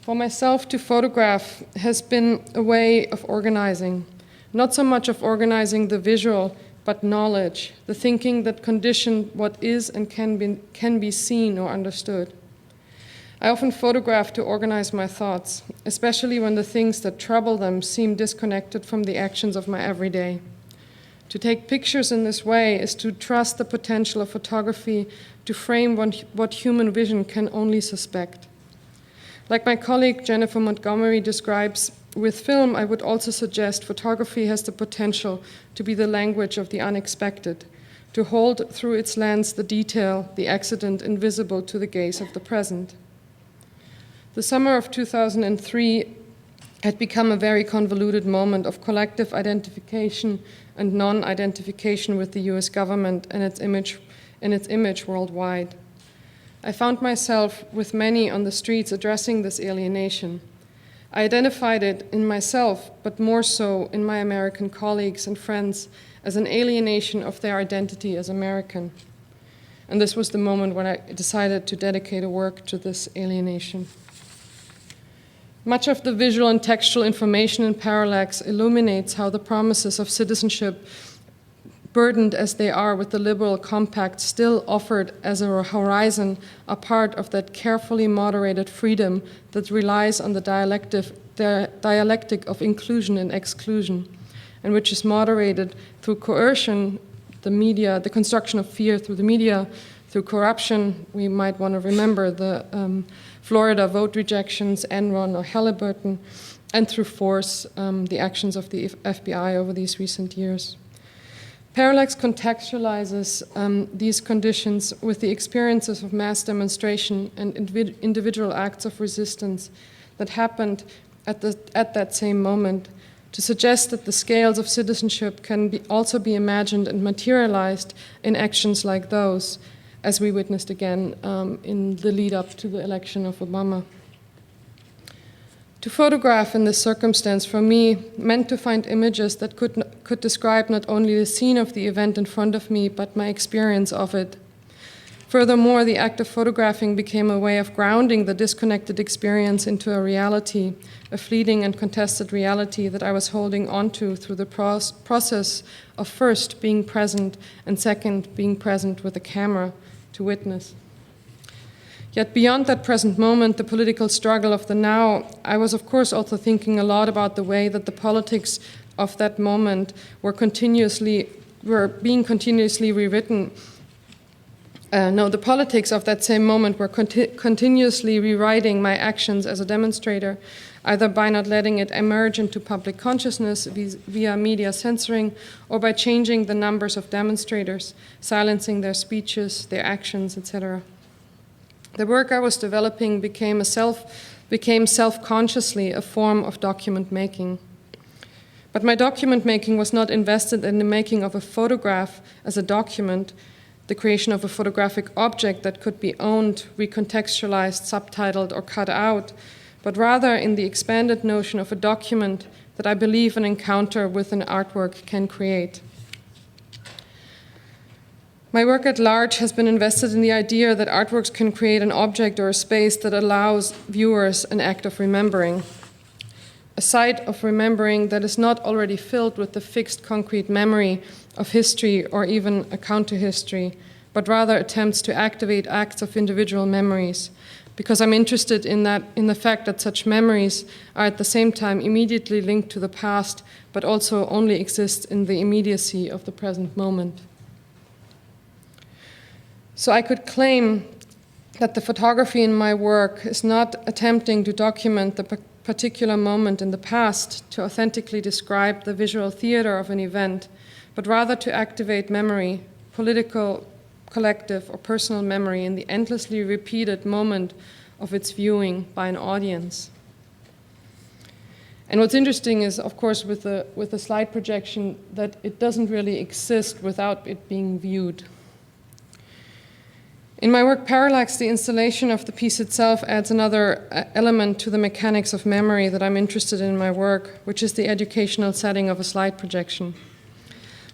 S11: For myself, to photograph has been a way of organizing, not so much of organizing the visual, but knowledge, the thinking that conditioned what is and can be seen or understood. I often photograph to organize my thoughts, especially when the things that trouble them seem disconnected from the actions of my everyday. To take pictures in this way is to trust the potential of photography to frame what human vision can only suspect. Like my colleague Jennifer Montgomery describes, with film, I would also suggest photography has the potential to be the language of the unexpected, to hold through its lens the detail, the accident invisible to the gaze of the present. The summer of 2003 had become a very convoluted moment of collective identification and non-identification with the US government and its image worldwide. I found myself with many on the streets addressing this alienation. I identified it in myself, but more so in my American colleagues and friends as an alienation of their identity as American. And this was the moment when I decided to dedicate a work to this alienation. Much of the visual and textual information in Parallax illuminates how the promises of citizenship, burdened as they are with the liberal compact still offered as a horizon, are part of that carefully moderated freedom that relies on the dialectic of inclusion and exclusion, and which is moderated through coercion, the media, the construction of fear through the media, through corruption. We might want to remember the Florida vote rejections, Enron or Halliburton, and through force, the actions of the FBI over these recent years. Parallax contextualizes these conditions with the experiences of mass demonstration and individual acts of resistance that happened at that same moment, to suggest that the scales of citizenship can also be imagined and materialized in actions like those, as we witnessed again in the lead up to the election of Obama. To photograph in this circumstance, for me, meant to find images that could describe not only the scene of the event in front of me, but my experience of it. Furthermore, the act of photographing became a way of grounding the disconnected experience into a reality, a fleeting and contested reality that I was holding onto through the process of first being present and second being present with a camera to witness. Yet beyond that present moment, the political struggle of the now, I was of course also thinking a lot about the way that the politics of that moment were being continuously rewritten. The politics of that same moment were continuously rewriting my actions as a demonstrator, either by not letting it emerge into public consciousness via media censoring, or by changing the numbers of demonstrators, silencing their speeches, their actions, etc. The work I was developing became self-consciously a form of document making. But my document making was not invested in the making of a photograph as a document, the creation of a photographic object that could be owned, recontextualized, subtitled, or cut out, but rather in the expanded notion of a document that I believe an encounter with an artwork can create. My work at large has been invested in the idea that artworks can create an object or a space that allows viewers an act of remembering, a site of remembering that is not already filled with the fixed concrete memory of history or even a counter-history, but rather attempts to activate acts of individual memories, because I'm interested in the fact that such memories are at the same time immediately linked to the past, but also only exist in the immediacy of the present moment. So I could claim that the photography in my work is not attempting to document the particular moment in the past, to authentically describe the visual theater of an event, but rather to activate memory, political, collective, or personal memory in the endlessly repeated moment of its viewing by an audience. And what's interesting is, of course, with the slide projection, that it doesn't really exist without it being viewed. In my work, Parallax, the installation of the piece itself adds another element to the mechanics of memory that I'm interested in my work, which is the educational setting of a slide projection.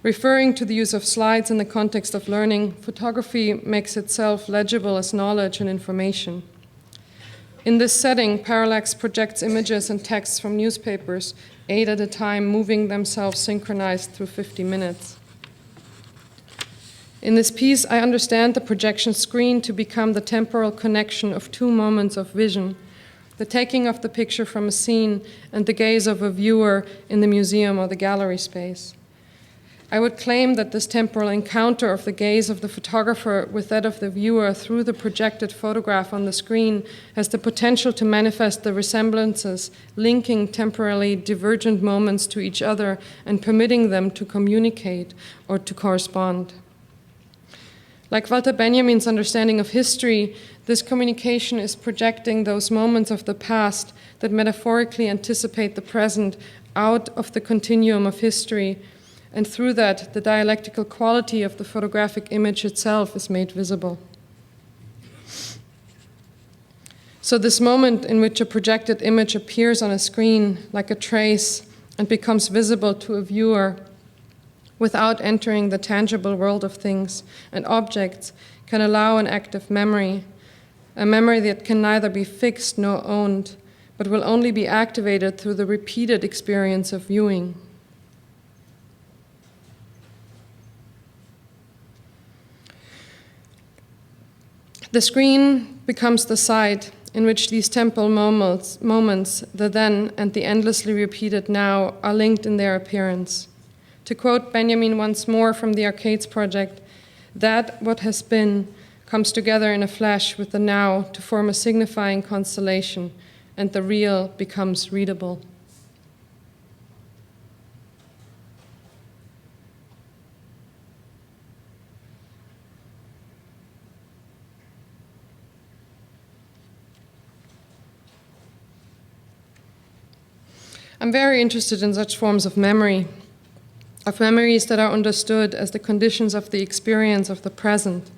S11: Referring to the use of slides in the context of learning, photography makes itself legible as knowledge and information. In this setting, Parallax projects images and texts from newspapers, 8 at a time, moving themselves synchronized through 50 minutes. In this piece, I understand the projection screen to become the temporal connection of two moments of vision, the taking of the picture from a scene and the gaze of a viewer in the museum or the gallery space. I would claim that this temporal encounter of the gaze of the photographer with that of the viewer through the projected photograph on the screen has the potential to manifest the resemblances, linking temporally divergent moments to each other and permitting them to communicate or to correspond. Like Walter Benjamin's understanding of history, this communication is projecting those moments of the past that metaphorically anticipate the present out of the continuum of history, and through that, the dialectical quality of the photographic image itself is made visible. So this moment in which a projected image appears on a screen like a trace and becomes visible to a viewer without entering the tangible world of things and objects can allow an active memory, a memory that can neither be fixed nor owned, but will only be activated through the repeated experience of viewing. The screen becomes the site in which these temporal moments, the then and the endlessly repeated now, are linked in their appearance. To quote Benjamin once more from the Arcades project, that what has been comes together in a flash with the now to form a signifying constellation, and the real becomes readable. I'm very interested in such forms of memory, of memories that are understood as the conditions of the experience of the present.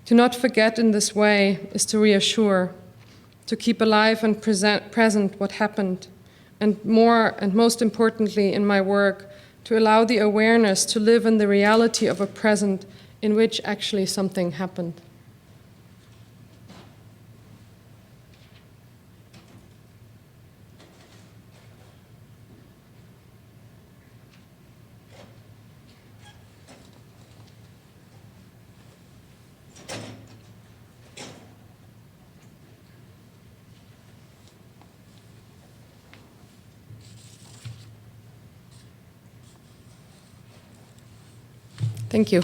S11: To not forget in this way is to reassure, to keep alive and present what happened, and more and most importantly in my work, to allow the awareness to live in the reality of a present in which actually something happened. Thank you.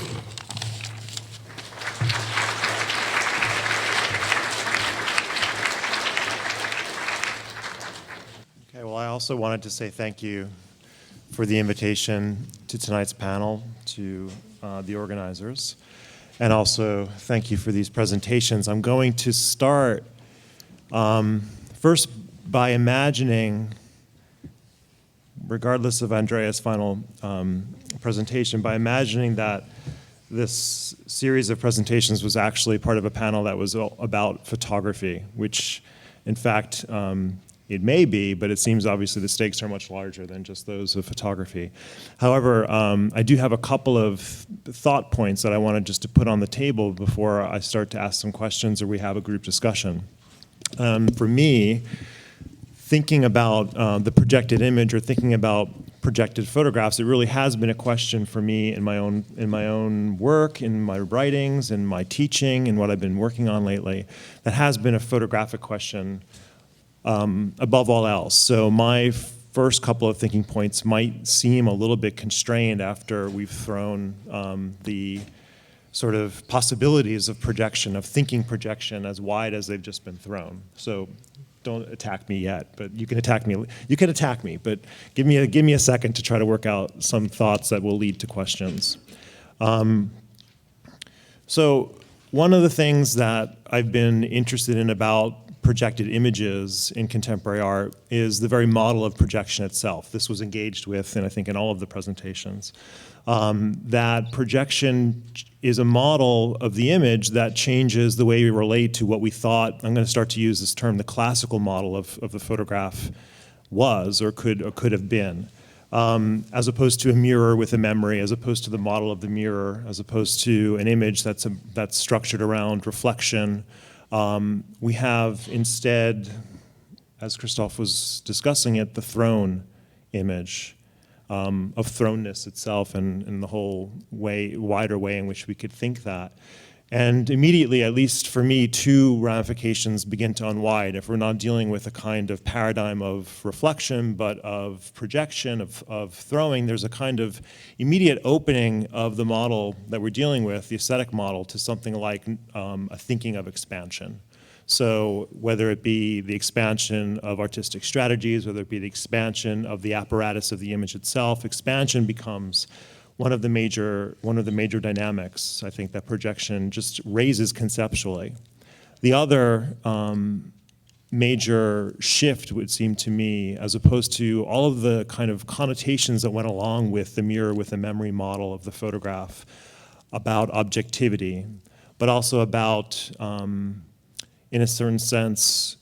S12: Okay, well, I also wanted to say thank you for the invitation to tonight's panel, to the organizers, and also thank you for these presentations. I'm going to start first by imagining, regardless of Andrea's final presentation, by imagining that this series of presentations was actually part of a panel that was about photography, which in fact it may be, but it seems obviously the stakes are much larger than just those of photography. However, I do have a couple of thought points that I wanted just to put on the table before I start to ask some questions or we have a group discussion. For me, thinking about the projected image or thinking about projected photographs, it really has been a question for me in my own work, in my writings, in my teaching, and what I've been working on lately. That has been a photographic question above all else. So my first couple of thinking points might seem a little bit constrained after we've thrown the sort of possibilities of projection, of thinking projection, as wide as they've just been thrown. So don't attack me yet, but you can attack me. You can attack me, but give me a second to try to work out some thoughts that will lead to questions. So one of the things that I've been interested in about projected images in contemporary art is the very model of projection itself. This was engaged with, and I think in all of the presentations, that projection is a model of the image that changes the way we relate to what we thought, I'm going to start to use this term, the classical model of the photograph was or could have been, as opposed to a mirror with a memory, as opposed to the model of the mirror, as opposed to an image that's structured around reflection. We have instead, as Krzysztof was discussing it, the thrown image of thrownness itself and the whole wider way in which we could think that. And immediately, at least for me, two ramifications begin to unwind. If we're not dealing with a kind of paradigm of reflection, but of projection, of throwing, there's a kind of immediate opening of the model that we're dealing with, the aesthetic model, to something like a thinking of expansion. So whether it be the expansion of artistic strategies, whether it be the expansion of the apparatus of the image itself, expansion becomes one of the major dynamics, I think, that projection just raises conceptually. The other major shift would seem to me, as opposed to all of the kind of connotations that went along with the mirror with the memory model of the photograph, about objectivity, but also about, in a certain sense,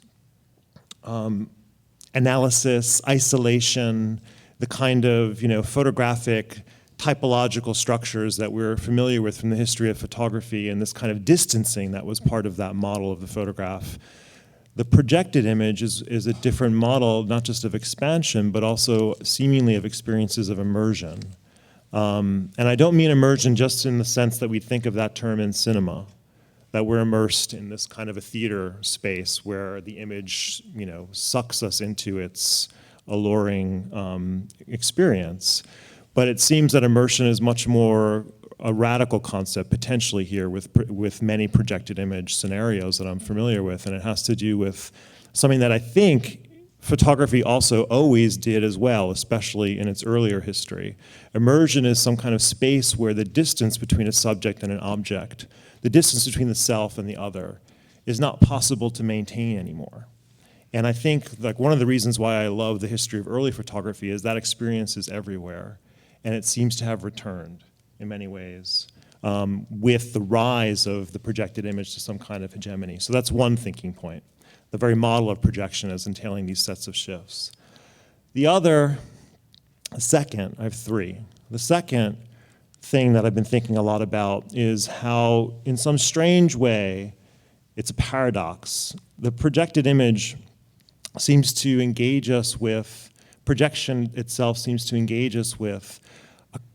S12: analysis, isolation, the kind of photographic typological structures that we're familiar with from the history of photography, and this kind of distancing that was part of that model of the photograph. The projected image is a different model, not just of expansion, but also seemingly of experiences of immersion. And I don't mean immersion just in the sense that we think of that term in cinema, that we're immersed in this kind of a theater space where the image, sucks us into its alluring experience. But it seems that immersion is much more a radical concept potentially here with many projected image scenarios that I'm familiar with, and it has to do with something that I think photography also always did as well, especially in its earlier history. Immersion is some kind of space where the distance between a subject and an object, the distance between the self and the other, is not possible to maintain anymore. And I think one of the reasons why I love the history of early photography is that experience is everywhere. And it seems to have returned in many ways with the rise of the projected image to some kind of hegemony. So that's one thinking point, the very model of projection as entailing these sets of shifts. The second, I have three. The second thing that I've been thinking a lot about is how, in some strange way, it's a paradox. The projected image seems to engage us with, projection itself seems to engage us with,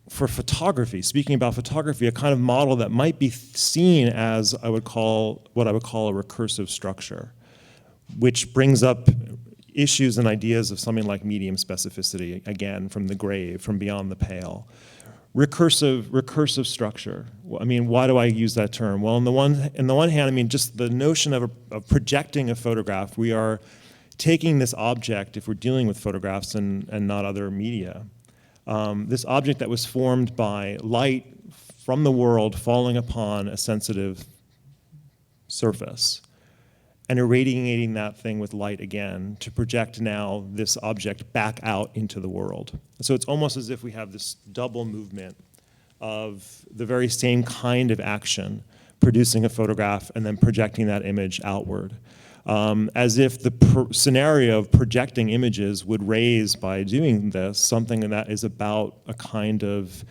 S12: for photography, speaking about photography, a kind of model that might be seen as what I would call a recursive structure, which brings up issues and ideas of something like medium specificity, again, from the grave, from beyond the pale. Recursive structure. I mean, why do I use that term? Well, on the one hand, I mean, just the notion of projecting a photograph. We are taking this object, if we're dealing with photographs and not other media, this object that was formed by light from the world falling upon a sensitive surface, and irradiating that thing with light again to project now this object back out into the world. So it's almost as if we have this double movement of the very same kind of action, producing a photograph and then projecting that image outward. As if the scenario of projecting images would raise, by doing this, something that is about a kind of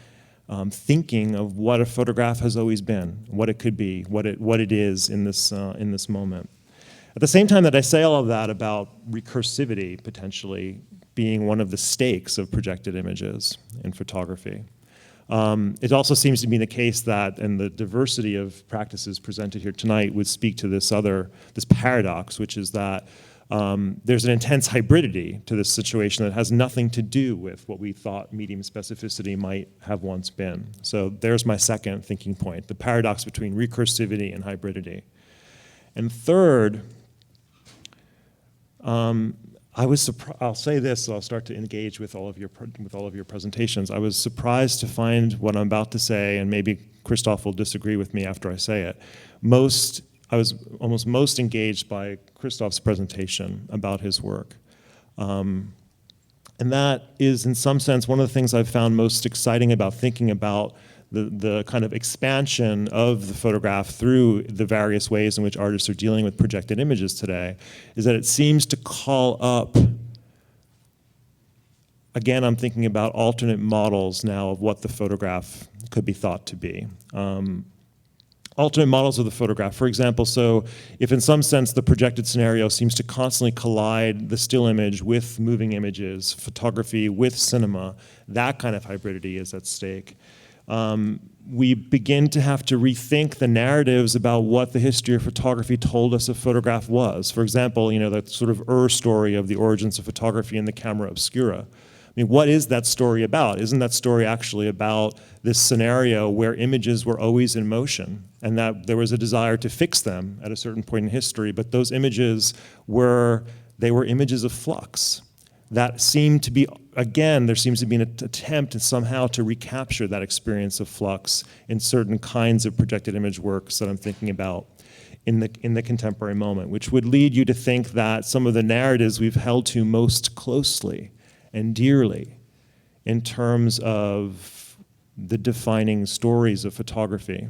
S12: thinking of what a photograph has always been, what it could be, what it is in this moment. At the same time that I say all of that about recursivity potentially being one of the stakes of projected images in photography, it also seems to be the case that, and the diversity of practices presented here tonight would speak to this paradox, which is that there's an intense hybridity to this situation that has nothing to do with what we thought medium specificity might have once been. So there's my second thinking point, the paradox between recursivity and hybridity. And third, I'll say this, so I'll start to engage with all of your presentations. I was surprised to find what I'm about to say, and maybe Krzysztof will disagree with me after I say it. I was almost most engaged by Krzysztof's presentation about his work. And that is, in some sense, one of the things I've found most exciting about thinking about the kind of expansion of the photograph through the various ways in which artists are dealing with projected images today, is that it seems to call up, again, I'm thinking about alternate models now of what the photograph could be thought to be. Alternate models of the photograph, for example, so if in some sense the projected scenario seems to constantly collide the still image with moving images, photography with cinema, that kind of hybridity is at stake. We begin to have to rethink the narratives about what the history of photography told us a photograph was. For example, that sort of story of the origins of photography and the camera obscura. I mean, what is that story about? Isn't that story actually about this scenario where images were always in motion and that there was a desire to fix them at a certain point in history, but those images were images of flux? That seemed to be, again, there seems to be an attempt somehow to recapture that experience of flux in certain kinds of projected image works that I'm thinking about in the contemporary moment, which would lead you to think that some of the narratives we've held to most closely and dearly in terms of the defining stories of photography,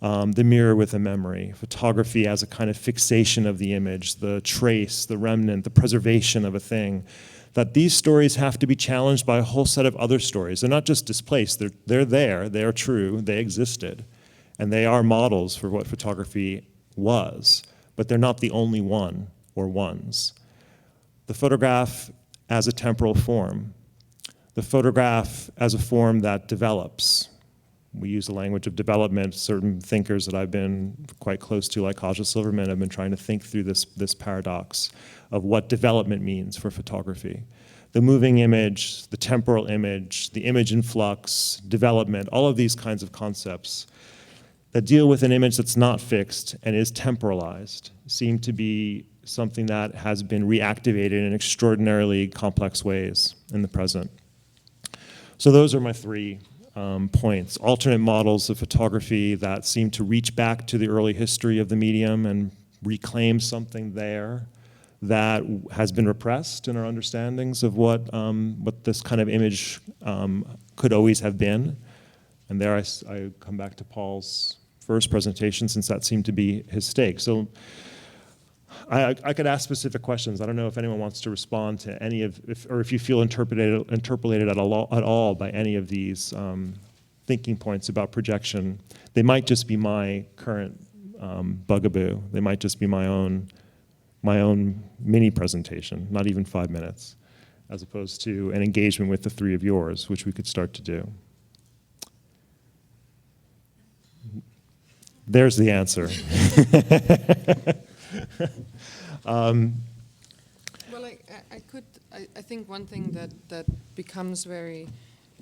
S12: the mirror with a memory, photography as a kind of fixation of the image, the trace, the remnant, the preservation of a thing, that these stories have to be challenged by a whole set of other stories. They're not just displaced, they're there, they are true, they existed, and they are models for what photography was, but they're not the only one or ones. The photograph as a temporal form, the photograph as a form that develops. We use the language of development. Certain thinkers that I've been quite close to, like Kaja Silverman, have been trying to think through this paradox of what development means for photography. The moving image, the temporal image, the image in flux, development, all of these kinds of concepts that deal with an image that's not fixed and is temporalized seem to be something that has been reactivated in extraordinarily complex ways in the present. So those are my three points. Alternate models of photography that seem to reach back to the early history of the medium and reclaim something there that has been repressed in our understandings of what this kind of image could always have been. And there I come back to Paul's first presentation, since that seemed to be his stake. So I could ask specific questions. I don't know if anyone wants to respond to any of, or if you feel interpolated at all by any of these thinking points about projection. They might just be my current bugaboo. They might just be my own mini presentation, not even 5 minutes, as opposed to an engagement with the three of yours, which we could start to do. There's the answer.
S11: Well, I think one thing that becomes very,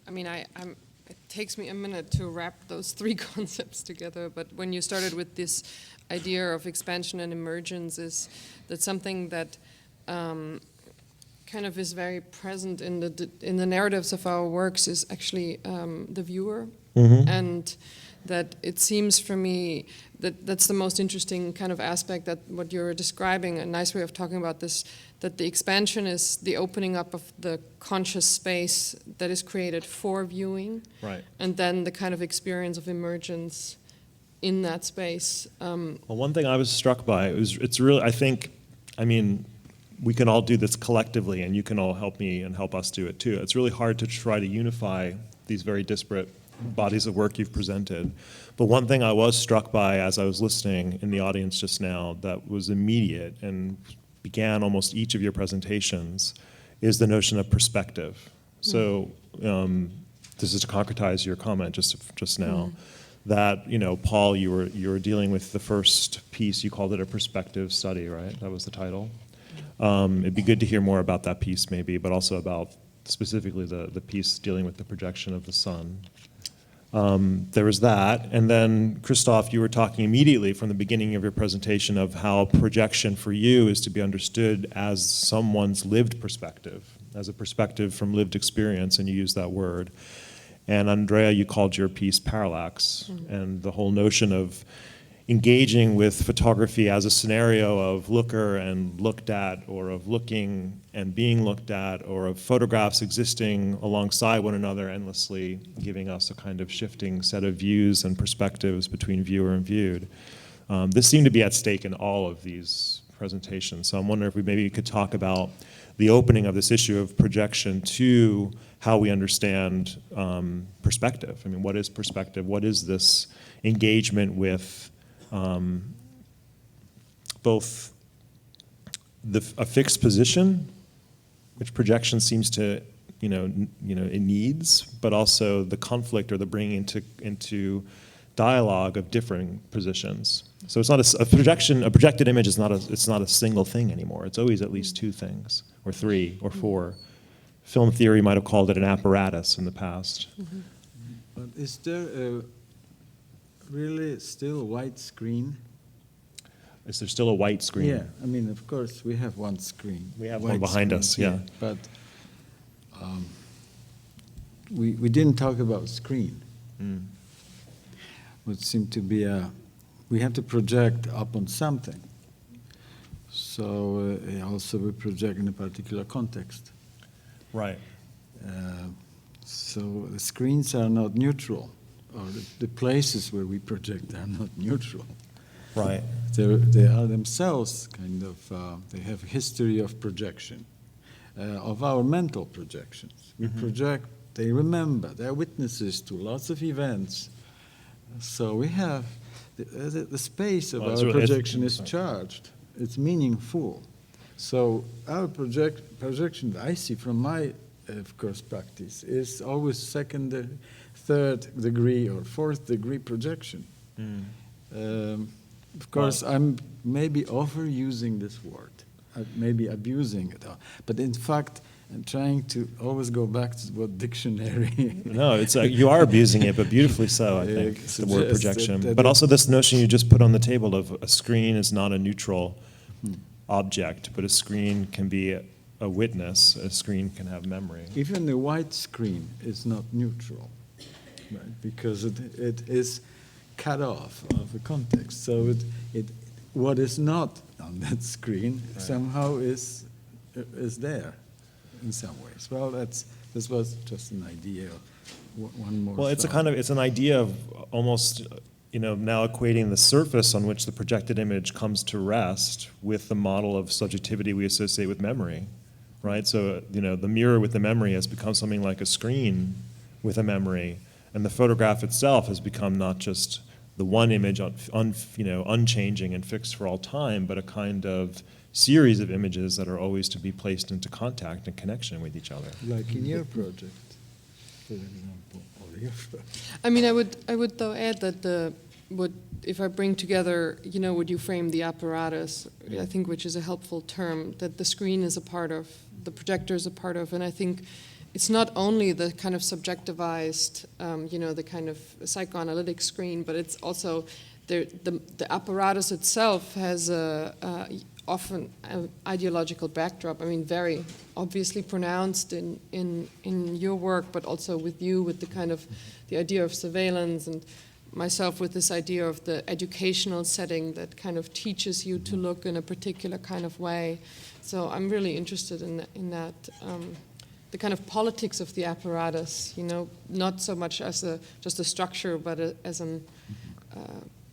S11: I mean, it takes me a minute to wrap those three concepts together, but when you started with this idea of expansion and emergence, is that something that kind of is very present in the narratives of our works is actually the viewer, and that it seems for me that that's the most interesting kind of aspect, that what you're describing, a nice way of talking about this, that the expansion is the opening up of the conscious space that is created for viewing,
S12: right?
S11: And then the kind of experience of emergence in that space.
S12: Well, one thing I was struck by, it's really, I mean, we can all do this collectively, and you can all help me and help us do it too. It's really hard to try to unify these very disparate bodies of work you've presented. But one thing I was struck by as I was listening in the audience just now that was immediate and began almost each of your presentations is the notion of perspective. So this is to concretize your comment just now, that, you know, Paul, you were dealing with the first piece, you called it a perspective study, right? That was the title. It'd be good to hear more about that piece maybe, but also about specifically the piece dealing with the projection of the sun. There was that, and then Krzysztof, you were talking immediately from the beginning of your presentation of how projection for you is to be understood as someone's lived perspective, as a perspective from lived experience, and you used that word. And Andrea, you called your piece Parallax, and the whole notion of engaging with photography as a scenario of looker and looked at, or of looking and being looked at, or of photographs existing alongside one another endlessly, giving us a kind of shifting set of views and perspectives between viewer and viewed. This seemed to be at stake in all of these presentations. So I'm wondering if we maybe could talk about the opening of this issue of projection to how we understand perspective. I mean, what is perspective? What is this engagement with both a fixed position, which projection seems to, it needs, but also the conflict or the bringing into dialogue of differing positions. So it's not a projected image is not a single thing anymore. It's always at least two things, or three, or four. Film theory might have called it an apparatus in the past.
S4: But is there really still a white screen?
S12: Is there still a white screen?
S4: Yeah, I mean, of course, we have one screen.
S12: We have one behind us, yeah.
S4: But we didn't talk about screen. Would seem to be we have to project upon something. So also we project in a particular context.
S12: Right.
S4: So the screens are not neutral, or the places where we project are not neutral.
S12: Right.
S4: They are themselves kind of, they have a history of projection, of our mental projections. We project, they remember, they're witnesses to lots of events. So we have, the space of our projection is charged, it's meaningful. So our projection that I see from my, of course, practice is always second, third degree or fourth degree projection. Of course, I'm maybe overusing this word, maybe abusing it, but in fact, I'm trying to always go back to what dictionary.
S12: No, it's you are abusing it, but beautifully so, I think, the word projection. But also this notion you just put on the table of a screen is not a neutral object, but a screen can be a witness, a screen can have memory.
S4: Even the white screen is not neutral, right? Because it is cut off of the context. So what is not on that screen somehow is there in some ways. Well, this was just an idea. One more.
S12: Well, it's an idea of almost, now equating the surface on which the projected image comes to rest with the model of subjectivity we associate with memory, right? So, the mirror with the memory has become something like a screen with a memory, And the photograph itself has become not just the one image unchanging and fixed for all time, but a kind of series of images that are always to be placed into contact and connection with each other.
S4: Like in your project, for example, or your
S11: I mean, I would though add that if I bring together, what you frame the apparatus, I think, which is a helpful term, that the screen is a part of, the projector is a part of, and I think it's not only the kind of subjectivized, the kind of psychoanalytic screen, but it's also the apparatus itself has often an ideological backdrop. I mean, very obviously pronounced in your work, but also with you, with the kind of the idea of surveillance, and myself with this idea of the educational setting that kind of teaches you to look in a particular kind of way. So I'm really interested in that. The kind of politics of the apparatus, not so much as just a structure, but as an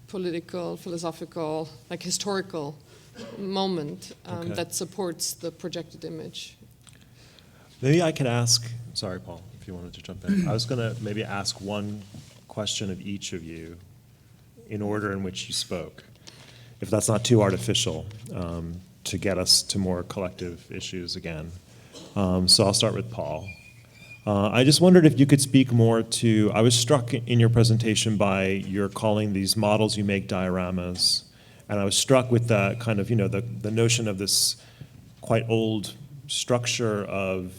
S11: political, philosophical, like historical moment that supports the projected image.
S12: Maybe I could ask, sorry, Paul, if you wanted to jump in. I was going to maybe ask one question of each of you in order in which you spoke, if that's not too artificial, to get us to more collective issues again. So I'll start with Paul. I just wondered if you could speak more to, I was struck in your presentation by your calling these models you make dioramas, and I was struck with that kind of, the notion of this quite old structure of,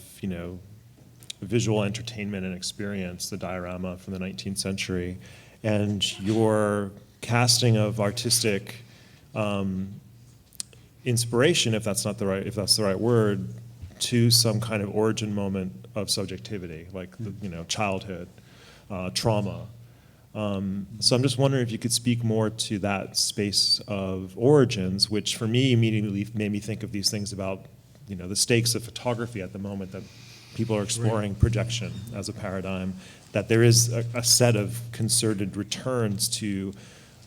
S12: visual entertainment and experience, the diorama from the 19th century, and your casting of artistic inspiration, if that's the right word, to some kind of origin moment of subjectivity, like childhood, trauma. So I'm just wondering if you could speak more to that space of origins, which for me immediately made me think of these things about the stakes of photography at the moment, that people are exploring projection as a paradigm, that there is a set of concerted returns to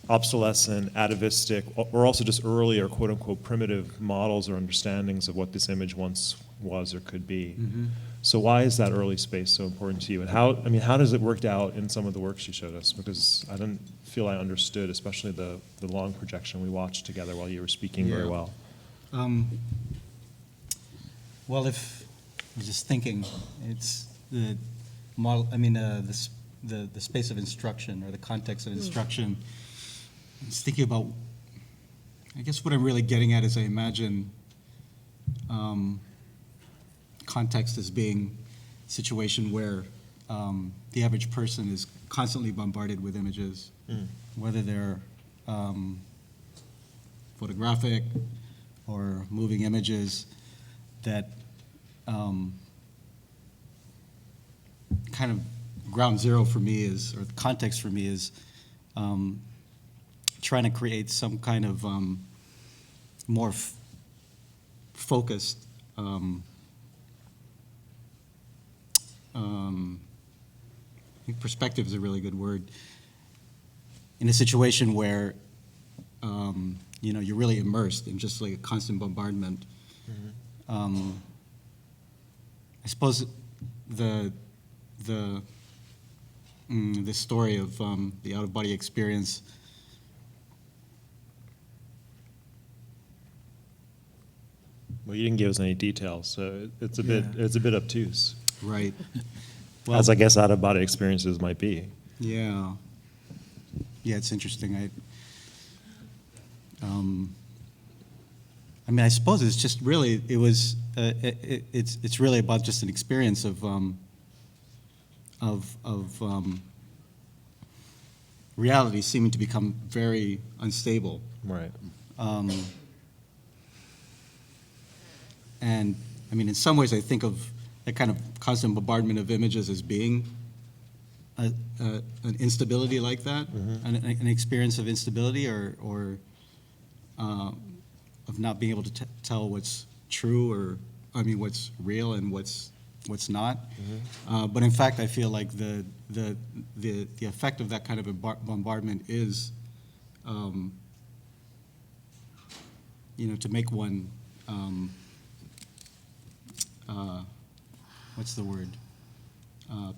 S12: obsolescent, atavistic, or also just earlier quote-unquote primitive models or understandings of what this image once was or could be. Mm-hmm. So why is that early space so important to you? And how does it work out in some of the works you showed us? Because I didn't feel I understood, especially the long projection we watched together while you were speaking very well.
S2: Well, if you're just thinking, it's the model, the space of instruction or the context of instruction. I was thinking about, I guess what I'm really getting at is I imagine context as being a situation where the average person is constantly bombarded with images, whether they're photographic or moving images that kind of ground zero for me is, or the context for me is trying to create some kind of more focused I think perspective is a really good word, in a situation where you're really immersed in just like a constant bombardment. Mm-hmm. I suppose the story of the out-of-body experience
S12: Well, you didn't give us any details, so it's a bit obtuse.
S2: Right.
S12: Well, as I guess out-of-body experiences might be.
S2: Yeah. Yeah, it's interesting. I suppose it's just really, it's really about just an experience of reality seeming to become very unstable.
S12: Right.
S2: And in some ways, I think of that kind of constant bombardment of images as being an instability like that, an experience of instability, or of not being able to tell what's true, or what's real and what's not. Mm-hmm. But in fact, I feel like the effect of that kind of bombardment is, to make one. What's the word?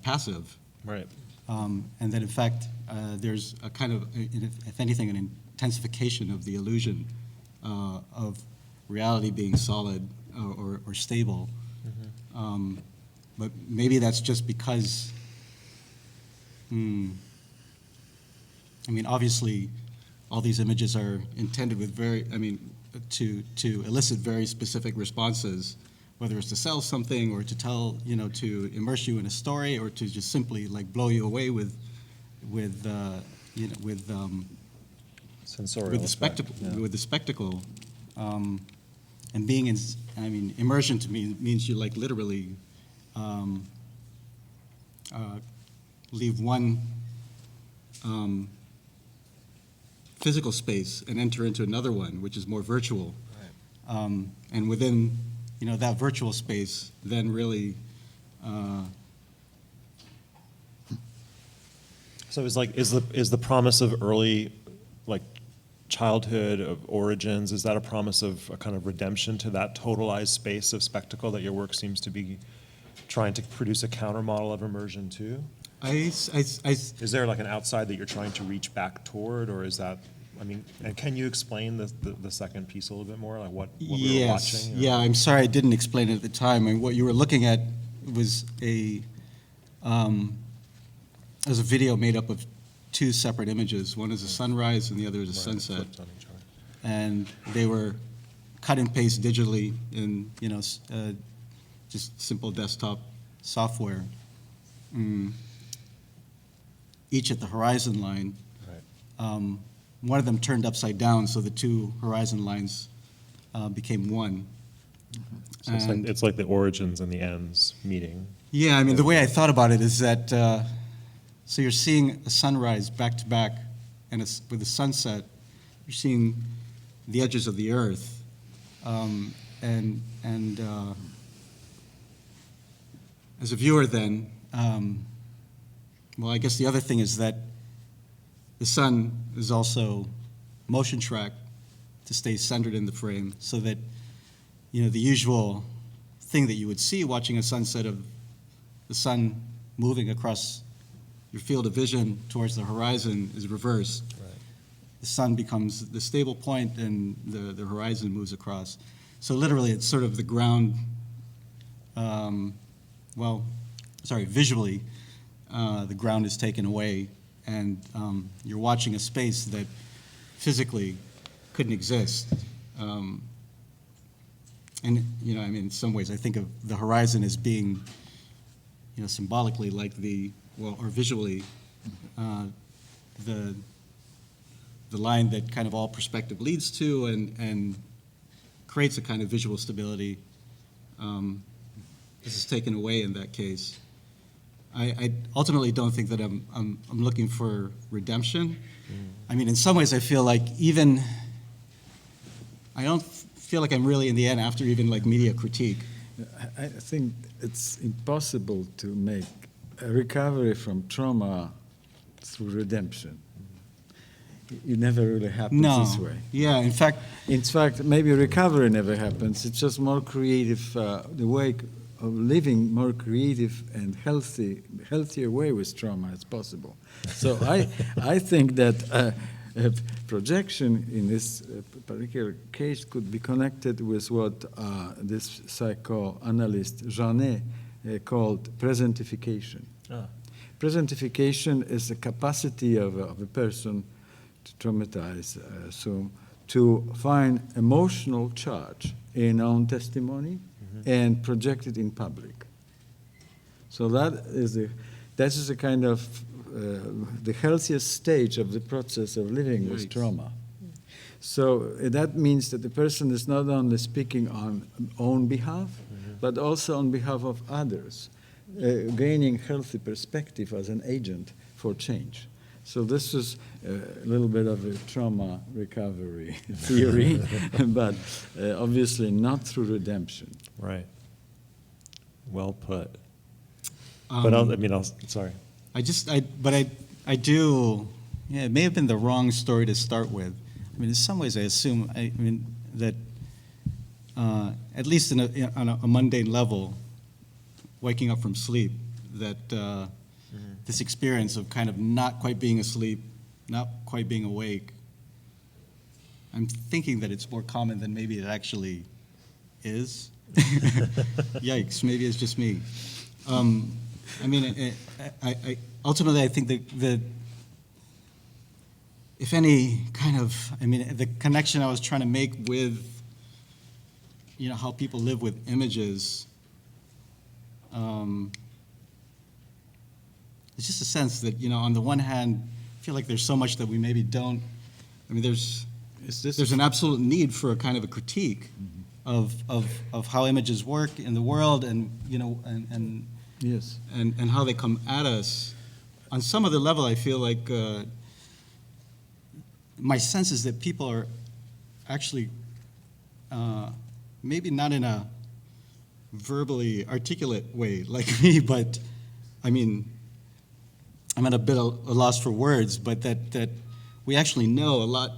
S2: Passive.
S12: Right.
S3: And that in fact, there's a kind of, if anything, an intensification of the illusion of reality being solid or stable. But maybe that's just because, I mean, obviously, all these images are intended with to elicit very specific responses, whether it's to sell something or to tell, to immerse you in a story or to just simply like blow you away with
S12: Sensorial
S3: with the
S12: effect,
S3: spectacle,
S12: yeah.
S3: with the spectacle, and being in. I mean, immersion to me means you like literally leave one physical space and enter into another one, which is more virtual, and within that virtual space, then really.
S12: So it's like, is the promise of early, like, childhood, of origins, is that a promise of a kind of redemption to that totalized space of spectacle that your work seems to be trying to produce a counter model of immersion to? Is there like an outside that you're trying to reach back toward, or is that, I mean, and can you explain the second piece a little bit more, like what we were watching? Or?
S3: Yeah, I'm sorry I didn't explain it at the time. And what you were looking at was a video made up of two separate images. One is a sunrise and the other is a sunset. And they were cut and paste digitally in just simple desktop software. Each at the horizon line. Right. One of them turned upside down, so the two horizon lines became one.
S12: So it's like the origins and the ends meeting.
S3: Yeah, I mean, the way I thought about it is that, so you're seeing a sunrise back to back, and with a sunset, you're seeing the edges of the earth. As a viewer then, well, I guess the other thing is that the sun is also motion tracked to stay centered in the frame, so that the usual thing that you would see watching a sunset of the sun moving across your field of vision towards the horizon is reversed. Right. The sun becomes the stable point and the horizon moves across. So literally it's sort of the ground, visually, the ground is taken away, and you're watching a space that physically couldn't exist. And in some ways, I think of the horizon as being, symbolically like or visually, the line that kind of all perspective leads to and creates a kind of visual stability. This is taken away in that case. I ultimately don't think that I'm looking for redemption. I mean, in some ways, I feel like I don't feel like I'm really in the end after even like media critique.
S4: I think it's impossible to make a recovery from trauma through redemption. It never really happens this way.
S3: Yeah, in fact,
S4: maybe recovery never happens. It's just more creative, the way of living more creative and healthier way with trauma as possible. So I think that projection in this particular case could be connected with what this psychoanalyst Janet called presentification. Presentification is the capacity of a person to traumatize, to find emotional charge in own testimony and project it in public. So that is a kind of the healthiest stage of the process of living with trauma. So that means that the person is not only speaking on own behalf, but also on behalf of others, gaining healthy perspective as an agent for change. So this is a little bit of a trauma recovery theory, but obviously not through redemption.
S12: Right. Well put. Sorry.
S3: I do, it may have been the wrong story to start with. I mean, in some ways I assume, that at least on a mundane level, waking up from sleep, that this experience of kind of not quite being asleep, not quite being awake. I'm thinking that it's more common than maybe it actually is. Yikes, maybe it's just me. I mean, I ultimately, I think that if any kind of, I mean, the connection I was trying to make with, you know, how people live with images, it's just a sense that, you know, on the one hand, I feel like there's so much that we maybe don't, I mean, there's an absolute need for a kind of a critique of how images work in the world, and, you know, and
S4: yes,
S3: and how they come at us. On some other level, I feel like my sense is that people are actually maybe not in a verbally articulate way like me, but I mean, I'm at a bit of a loss for words, but that we actually know a lot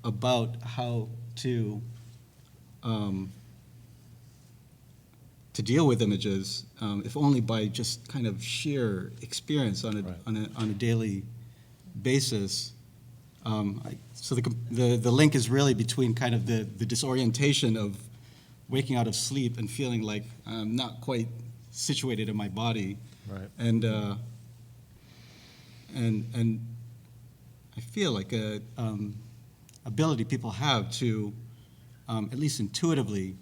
S3: about how to deal with images, if only by just kind of sheer experience on a daily basis. So the link is really between kind of the disorientation of waking out of sleep and feeling like I'm not quite situated in my body, and I feel like a ability people have to, at least intuitively,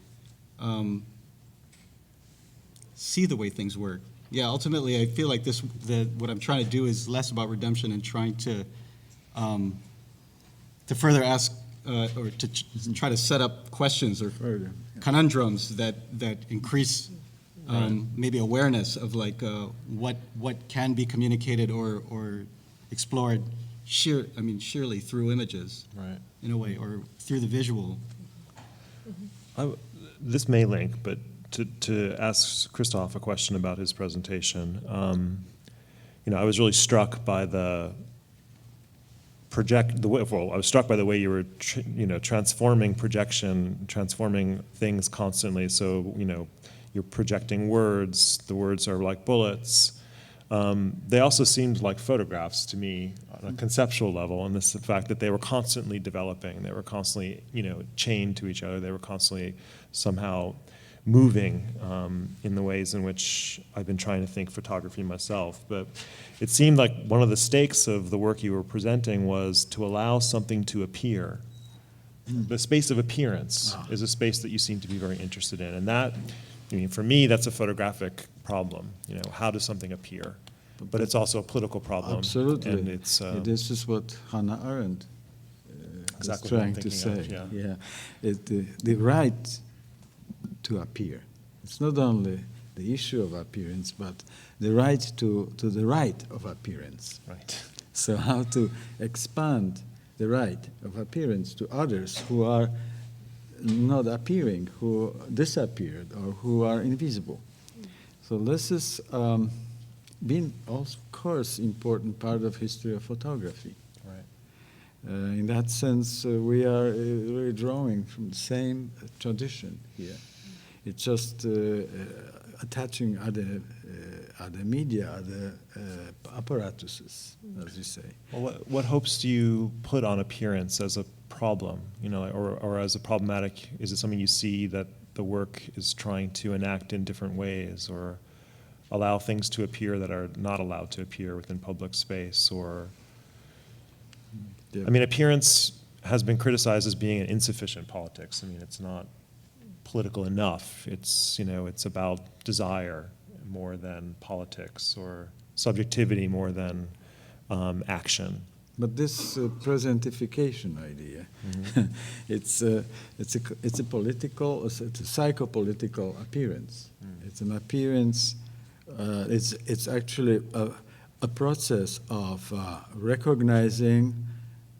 S3: see the way things work. Yeah, ultimately, I feel like what I'm trying to do is less about redemption and trying to further ask or to try to set up questions or conundrums that increase maybe awareness of like what can be communicated or explored sheerly through images, in a way, or through the visual.
S12: This may link, but to ask Krzysztof a question about his presentation, you know, I was really struck by I was struck by the way you were, transforming projection, transforming things constantly. So, you know, you're projecting words. The words are like bullets. They also seemed like photographs to me on a conceptual level, and the fact that they were constantly developing. They were constantly, chained to each other. They were constantly somehow moving in the ways in which I've been trying to think photography myself. But it seemed like one of the stakes of the work you were presenting was to allow something to appear. The space of appearance is a space that you seem to be very interested in. And that, I mean, for me, that's a photographic problem. You know, how does something appear? But it's also a political problem.
S4: Absolutely.
S12: And it's,
S4: this is what Hannah Arendt is trying to say. The right to appear. It's not only the issue of appearance, but the right to the right of appearance.
S12: Right.
S4: So how to expand the right of appearance to others who are not appearing, who disappeared, or who are invisible. So this has been, of course, important part of history of photography.
S12: Right.
S4: In that sense, we are really drawing from the same tradition here. It's just attaching other media, other apparatuses, as you say.
S12: Well, what hopes do you put on appearance as a problem, or as a problematic? Is it something you see that the work is trying to enact in different ways, or allow things to appear that are not allowed to appear within public space? Or, I mean, appearance has been criticized as being an insufficient politics. I mean, it's not political enough. It's, it's about desire more than politics, or subjectivity more than action.
S4: But this presentification idea, it's a political, it's a psychopolitical appearance. It's an appearance. It's actually a process of recognizing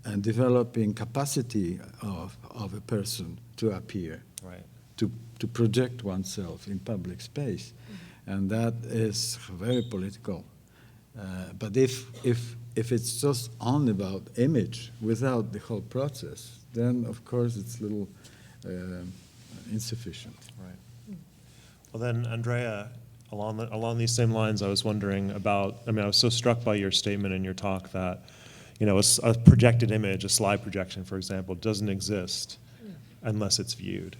S4: and developing capacity of a person to appear,
S12: right,
S4: to project oneself in public space, and that is very political. But if it's just only about image without the whole process, then of course it's a little insufficient.
S12: Right. Well then, Andrea, Along these same lines, I was wondering about, I mean, I was so struck by your statement in your talk that, you know, a projected image, a slide projection, for example, doesn't exist unless it's viewed.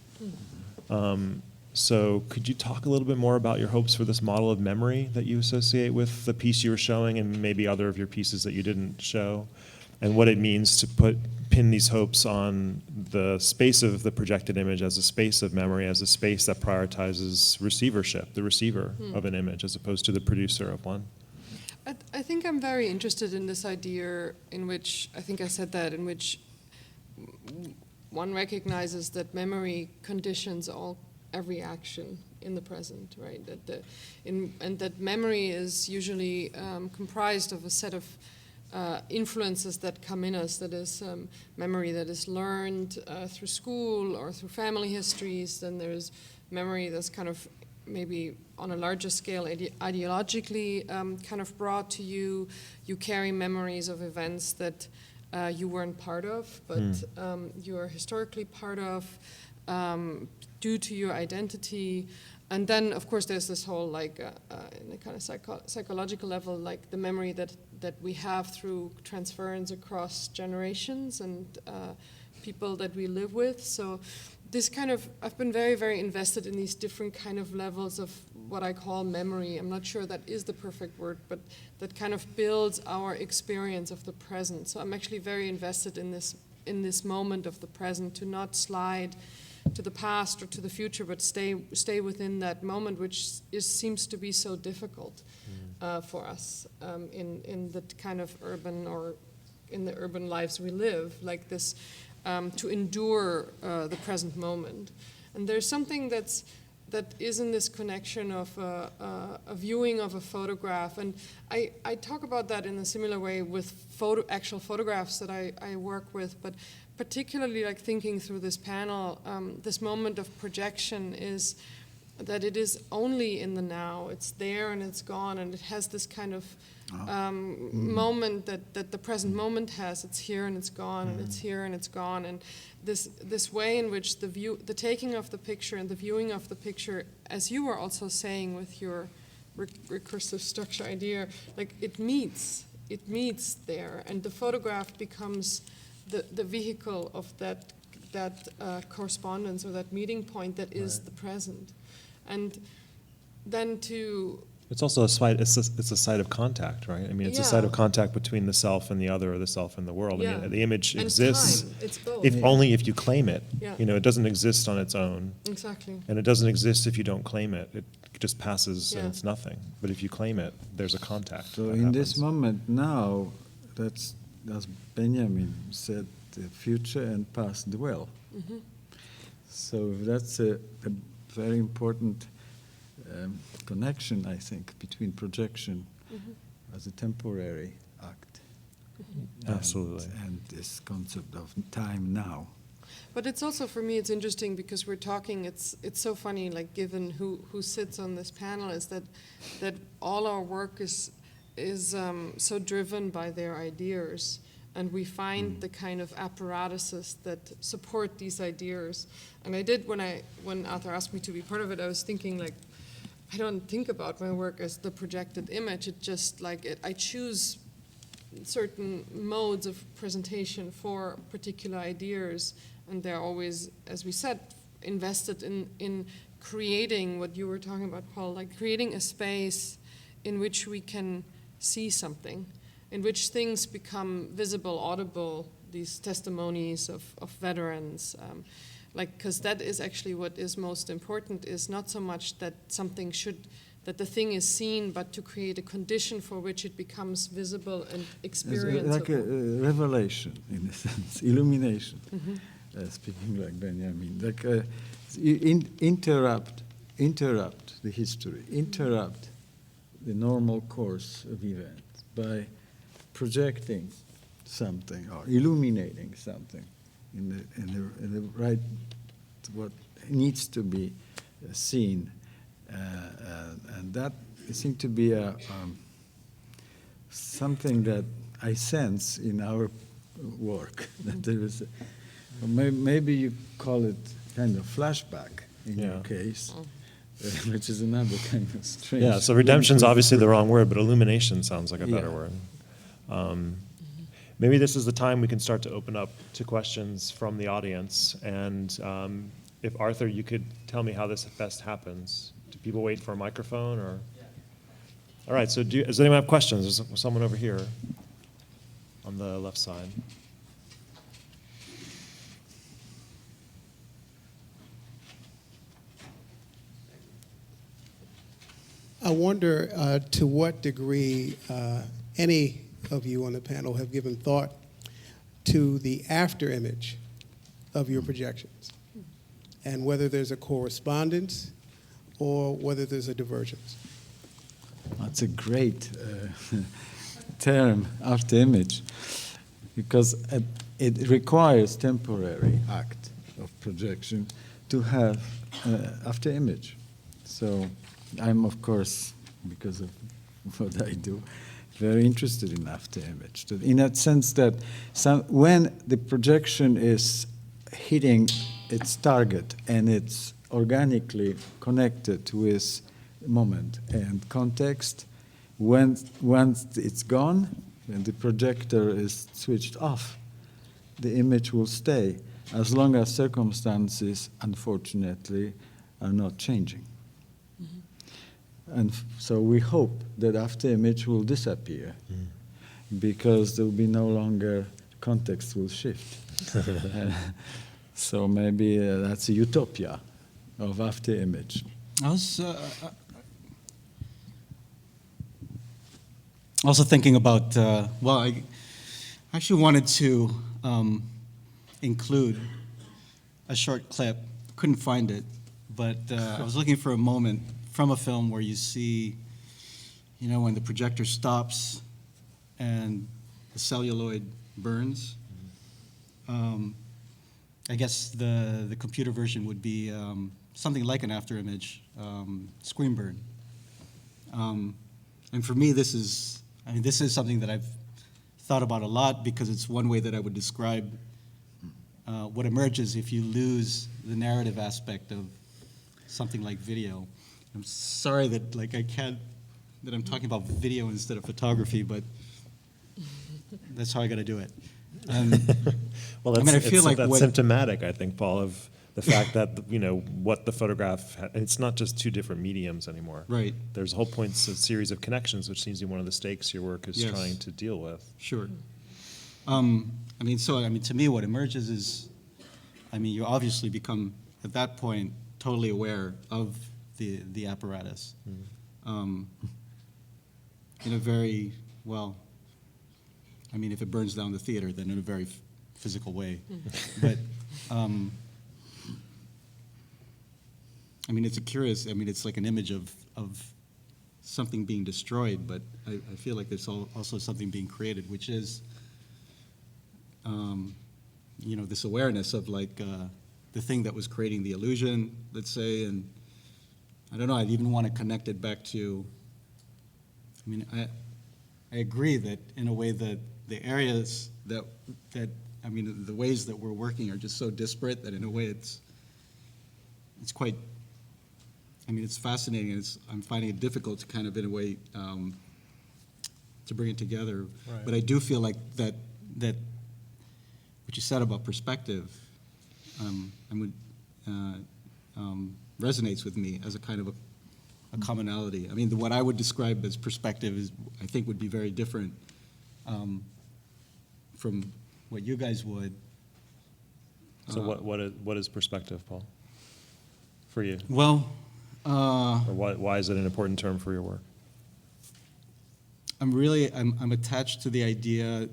S12: So could you talk a little bit more about your hopes for this model of memory that you associate with the piece you were showing and maybe other of your pieces that you didn't show, and what it means to pin these hopes on the space of the projected image as a space of memory, as a space that prioritizes receivership, the receiver of an image, as opposed to the producer of one?
S11: I think I'm very interested in this idea in which, I think I said that, in which one recognizes that memory conditions every action in the present, right? And that memory is usually comprised of a set of influences that come in us, that is memory that is learned through school or through family histories. Then there's memory that's kind of maybe on a larger scale ideologically kind of brought to you. You carry memories of events that you weren't part of, but you are historically part of due to your identity. And then, of course, there's this whole, like, in a kind of psychological level, like the memory that we have through transference across generations and people that we live with. So this kind of, I've been very, very invested in these different kind of levels of what I call memory. I'm not sure that is the perfect word, but that kind of builds our experience of the present. So I'm actually very invested in this moment of the present, to not slide to the past or to the future, but stay within that moment, which seems to be so difficult for us in the kind of urban, or in the urban lives we live, like this, to endure the present moment. And there's something that is in this connection of a viewing of a photograph. And I talk about that in a similar way with actual photographs that I work with, but particularly, like, thinking through this panel, this moment of projection is that it is only in the now. It's there and it's gone, and it has this kind of moment that the present moment has. It's here and it's gone, and it's here and it's gone. And this way in which the taking of the picture and the viewing of the picture, as you were also saying with your recursive structure idea, like, it meets there, and the photograph becomes the vehicle of that correspondence, or that meeting point that is the present. And then
S12: it's also it's a site of contact, right? I mean, it's a site of contact between the self and the other, or the self and the world. I mean, the image exists
S11: time. It's both.
S12: Only if you claim it.
S11: Yeah.
S12: You know, it doesn't exist on its own.
S11: Exactly.
S12: And it doesn't exist if you don't claim it. It just passes and it's nothing. But if you claim it, there's a contact.
S4: So in this moment now, that's, as Benjamin said, the future and past dwell.
S11: Mm-hmm.
S4: So that's a very important connection, I think, between projection as a temporary act.
S12: Absolutely.
S4: And this concept of time now.
S11: But it's also, for me, it's interesting because we're talking, it's so funny, like, given who sits on this panel, is that all our work is so driven by their ideas, and we find the kind of apparatuses that support these ideas. And I did, when Arthur asked me to be part of it, I was thinking, like, I don't think about my work as the projected image. It just, like, I choose certain modes of presentation for particular ideas, and they're always, as we said, invested in creating what you were talking about, Paul, like creating a space in which we can see something, in which things become visible, audible, these testimonies of veterans, because that is actually what is most important, is not so much that something that the thing is seen, but to create a condition for which it becomes visible and experienceable.
S4: Like a revelation, in a sense, illumination, speaking like Benjamin. Like interrupt the history, interrupt the normal course of events by projecting something or illuminating something in the right, what needs to be seen. And that seemed to be something that I sense in our work. That there is, maybe you call it kind of flashback in your case, which is another kind of strange.
S12: Yeah, so redemption's obviously the wrong word, but illumination sounds like a better word. Maybe this is the time we can start to open up to questions from the audience. And if Arthur, you could tell me how this best happens. Do people wait for a microphone or? All right, so does anyone have questions? There's someone over here on the left side.
S13: I wonder to what degree any of you on the panel have given thought to the after image of your projections and whether there's a correspondence or whether there's a divergence.
S4: That's a great term, after image, because it requires temporary act of projection to have after image. So I'm, of course, because of what I do, very interested in after image. In that sense that when the projection is hitting its target and it's organically connected with moment and context, once it's gone, when the projector is switched off, the image will stay as long as circumstances, unfortunately, are not changing. And so we hope that after image will disappear because there will be no longer, context will shift. So maybe that's a utopia of after image.
S3: I was also thinking about, well, I actually wanted to include a short clip. Couldn't find it, but I was looking for a moment from a film where you see, you know, when the projector stops and the celluloid burns. I guess the computer version would be something like an after image, screen burn. And for me, this is something that I've thought about a lot because it's one way that I would describe what emerges if you lose the narrative aspect of something like video. I'm sorry that that I'm talking about video instead of photography, but that's how I got to do it.
S12: Well, that's symptomatic, I think, Paul, of the fact that what the photograph. It's not just two different mediums anymore.
S3: Right.
S12: There's a whole series of connections, which seems to be one of the stakes your work is trying to deal with.
S3: Sure. To me, what emerges is, you obviously become at that point totally aware of the apparatus, in a very if it burns down the theater, then in a very physical way. But it's a curious. It's like an image of something being destroyed, but I feel like there's also something being created, which is this awareness of the thing that was creating the illusion, let's say, and I don't know, I'd even want to connect it back to, I agree that in a way that the areas the ways that we're working are just so disparate that in a way it's quite, it's fascinating, and I'm finding it difficult to kind of, in a way, to bring it together. Right. But I do feel like that what you said about perspective, resonates with me as a kind of a commonality. What I would describe as perspective is, I think, would be very different from what you guys would.
S12: So what is perspective, Paul, for you?
S3: Well,
S12: or why is it an important term for your work?
S3: I'm attached to the idea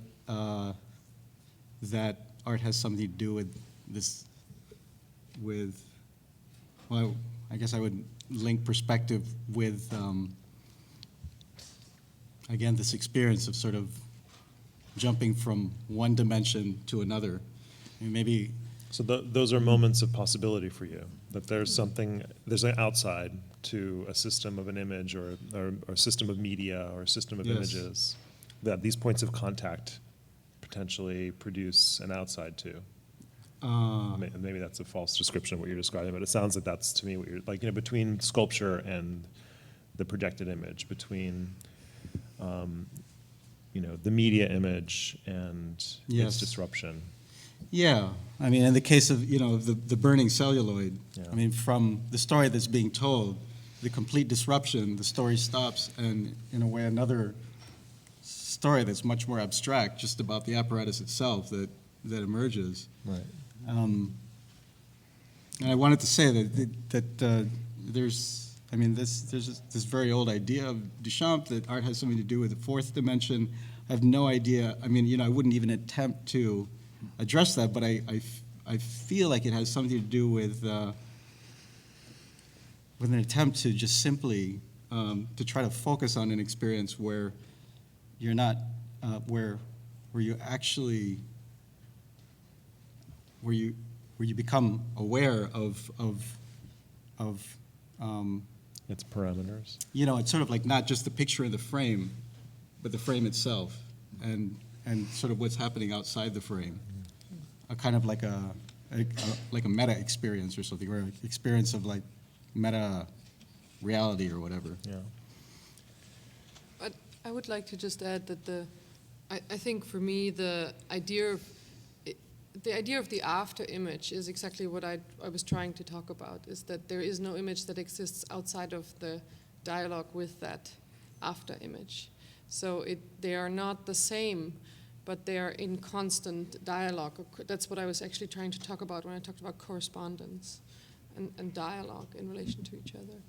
S3: that art has something to do with this. I guess I would link perspective with, again, this experience of sort of jumping from one dimension to another. Maybe.
S12: So those are moments of possibility for you, that there's an outside to a system of an image or a system of media or a system of images, that these points of contact potentially produce an outside to. Maybe that's a false description of what you're describing, but it sounds like that's to me what you're like. Between sculpture and the projected image, between the media image and its disruption.
S3: Yeah, I mean, in the case of the burning celluloid, I mean, from the story that's being told, the complete disruption, the story stops, and in a way, another story that's much more abstract, just about the apparatus itself, that emerges.
S12: Right.
S3: And I wanted to say that there's this very old idea of Duchamp that art has something to do with the fourth dimension. I have no idea. I mean, I wouldn't even attempt to address that, but I feel like it has something to do with an attempt to just simply to try to focus on an experience where you're not where you actually where you become aware of
S12: its parameters.
S3: It's sort of like not just the picture in the frame, but the frame itself, and sort of what's happening outside the frame. A kind of like a meta experience or something, or an experience of like meta reality or whatever.
S12: Yeah.
S11: But I would like to just add that I think for me the idea of the after image is exactly what I was trying to talk about, is that there is no image that exists outside of the dialogue with that after image. So they are not the same, but they are in constant dialogue. That's what I was actually trying to talk about when I talked about correspondence and dialogue in relation to each other.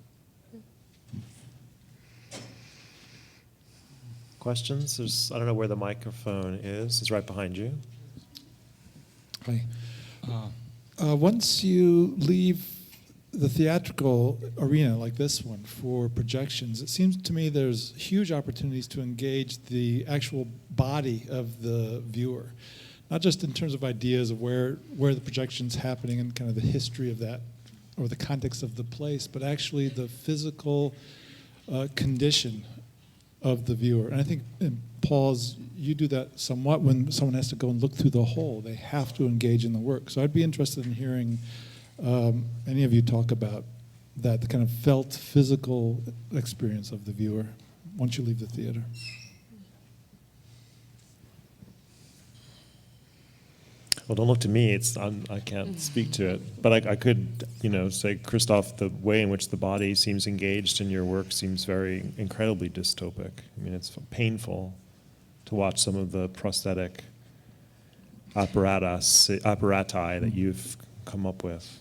S12: Questions? I don't know where the microphone is. It's right behind you.
S14: Hi. Once you leave the theatrical arena like this one for projections, it seems to me there's huge opportunities to engage the actual body of the viewer, not just in terms of ideas of where the projection's happening and kind of the history of that or the context of the place, but actually the physical condition of the viewer. And I think in Paul's, you do that somewhat when someone has to go and look through the whole. They have to engage in the work. So I'd be interested in hearing any of you talk about that, the kind of felt physical experience of the viewer once you leave the theater.
S12: Well, don't look to me. I can't speak to it, but I could, say, Krzysztof, the way in which the body seems engaged in your work seems very incredibly dystopic. I mean, it's painful to watch some of the prosthetic apparati that you've come up with.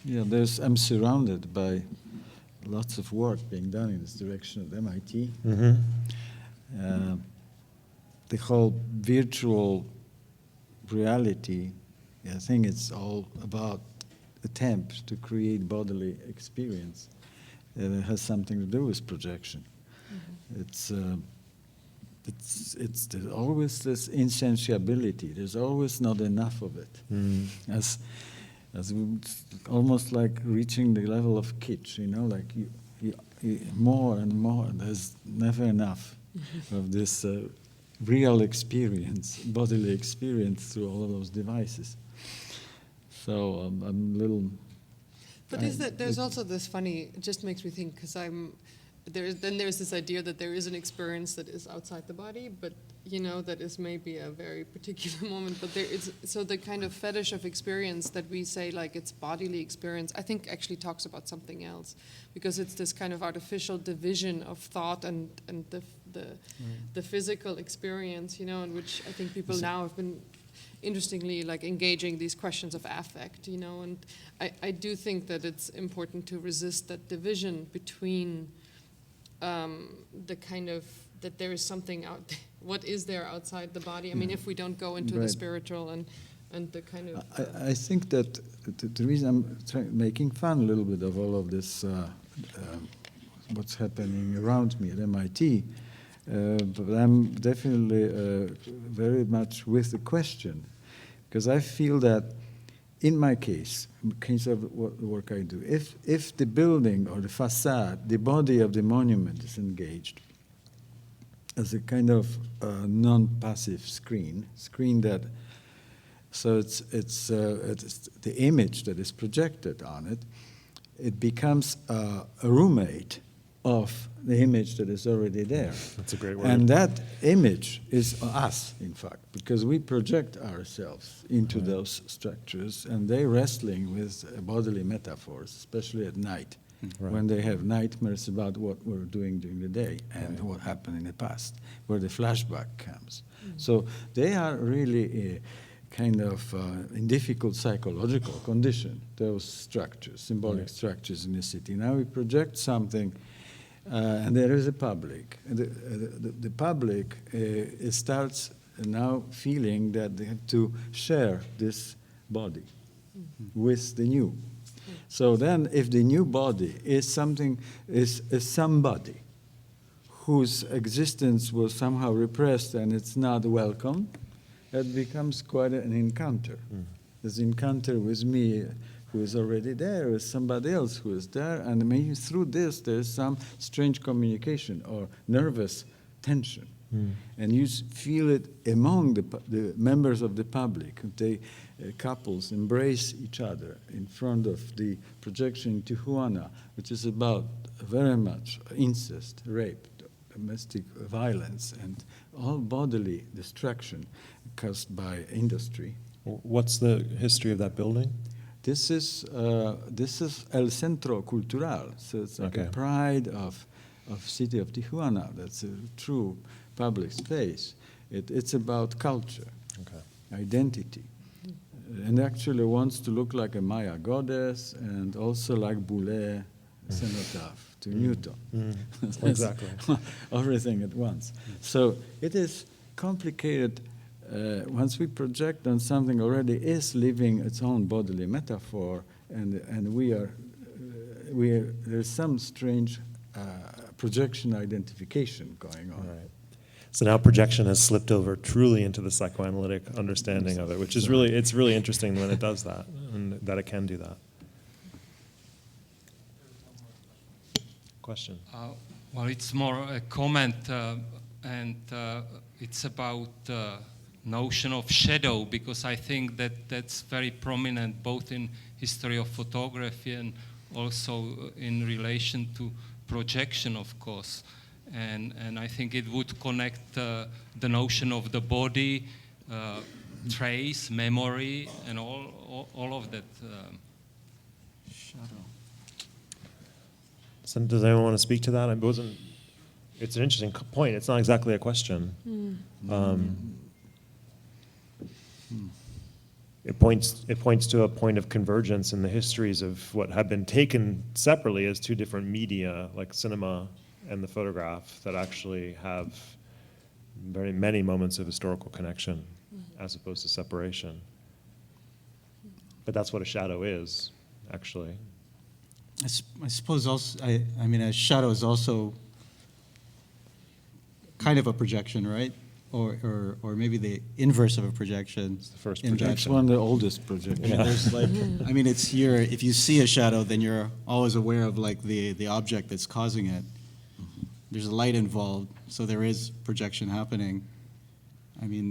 S4: Yeah, I'm surrounded by lots of work being done in this direction at MIT.
S12: Mm-hmm.
S4: The whole virtual reality, I think it's all about attempt to create bodily experience. And it has something to do with projection. Mm-hmm. It's always this insatiability. There's always not enough of it.
S12: Mm.
S4: As almost like reaching the level of kitsch, like you more and more. There's never enough of this real experience, bodily experience through all of those devices. So I'm a little.
S11: But there's also this funny. It just makes me think because there's this idea that there is an experience that is outside the body, but that is maybe a very particular moment. But so the kind of fetish of experience that we say like it's bodily experience, I think actually talks about something else, because it's this kind of artificial division of thought and the physical experience, in which I think people now have been interestingly like engaging these questions of affect, and I do think that it's important to resist that division between the kind of that there is something out. What is there outside the body? I mean, if we don't go into the spiritual and the kind of.
S4: I think that the reason I'm making fun a little bit of all of this, what's happening around me at MIT, but I'm definitely very much with the question, because I feel that in my case, in the case of the work I do, if the building or the facade, the body of the monument is engaged as a kind of non-passive screen that So it's the image that is projected on it. It becomes a roommate of the image that is already there.
S12: That's a great word.
S4: And that image is us, in fact, because we project ourselves into those structures, and they're wrestling with bodily metaphors, especially at night, when they have nightmares about what we're doing during the day and what happened in the past, where the flashback comes. So they are really kind of in difficult psychological condition, those structures, symbolic structures in the city. Now we project something, and there is a public. The public starts now feeling that they have to share this body with the new. So then if the new body is somebody whose existence was somehow repressed and it's not welcome, it becomes quite an encounter. This encounter with me who is already there, with somebody else who is there, and maybe through this there's some strange communication or nervous tension. And you feel it among the members of the public. They, couples embrace each other in front of the projection Tijuana, which is about very much incest, rape, domestic violence, and all bodily destruction caused by industry.
S12: What's the history of that building?
S4: This is El Centro Cultural, so it's like a pride of city of Tijuana. That's a true public space. It's about culture, identity, and actually wants to look like a Maya goddess and also like Boulez cenotaph to Newton.
S12: Exactly.
S4: Everything at once. So it is complicated. Once we project on something already is living its own bodily metaphor, and there's some strange projection identification going on.
S12: Right. So now projection has slipped over truly into the psychoanalytic understanding of it, which is it's really interesting when it does that, and that it can do that. Question?
S15: Well, it's more a comment, and it's about notion of shadow, because I think that that's very prominent both in history of photography and also in relation to projection, of course. And I think it would connect the notion of the body, trace, memory, and all of that.
S4: Shadow.
S12: So does anyone want to speak to that? It's an interesting point. It's not exactly a question. It points to a point of convergence in the histories of what have been taken separately as two different media, like cinema and the photograph, that actually have very many moments of historical connection as opposed to separation. But that's what a shadow is, actually.
S3: I suppose also, I mean, a shadow is also kind of a projection, right? Or maybe the inverse of a projection.
S12: It's the first
S4: It's
S12: projection.
S4: one of the oldest projections.
S3: I mean, there's like, I mean, it's here. If you see a shadow, then you're always aware of like the object that's causing it. There's a light involved, so there is projection happening. I mean,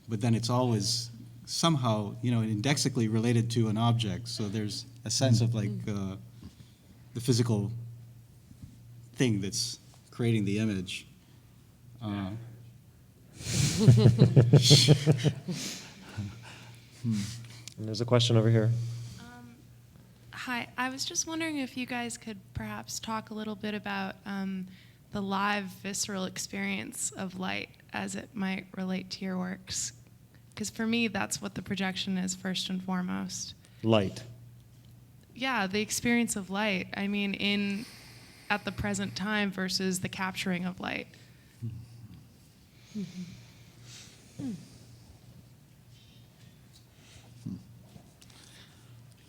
S3: but then it's always somehow, indexically related to an object. So there's a sense of like the physical thing that's creating the image.
S12: And there's a question over here.
S16: Hi, I was just wondering if you guys could perhaps talk a little bit about the live visceral experience of light as it might relate to your works. Because for me, that's what the projection is first and foremost.
S12: Light.
S16: Yeah, the experience of light. I mean, at the present time versus the capturing of light.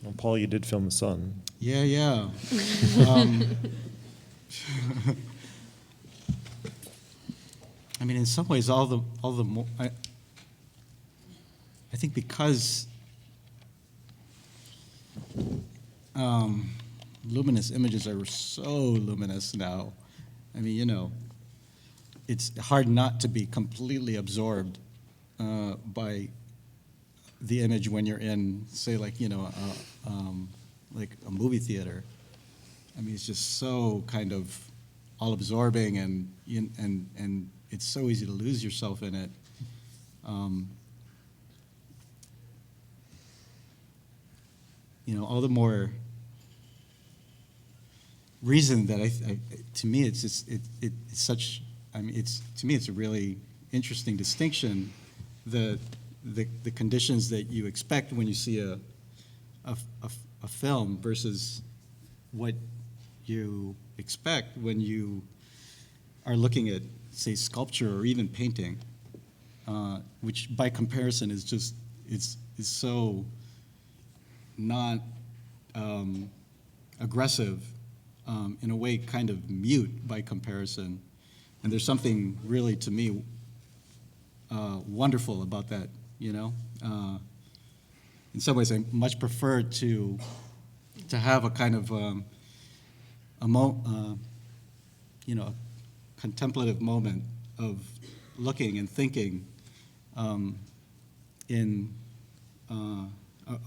S12: Well, Paul, you did film the sun.
S3: Yeah. I mean, in some ways, all the more. I think because luminous images are so luminous now. I mean, it's hard not to be completely absorbed by the image when you're in, say, like, you know, like a movie theater. I mean, it's just so kind of all-absorbing, and it's so easy to lose yourself in it. You know, all the more reason that to me, it's just, it's such. I mean, to me, it's a really interesting distinction. The conditions that you expect when you see a film versus what you expect when you are looking at, say, sculpture or even painting, which by comparison is just is so not aggressive, in a way kind of mute by comparison. And there's something really, to me, wonderful about that, you know? In some ways, I much prefer to have a kind of you know, a contemplative moment of looking and thinking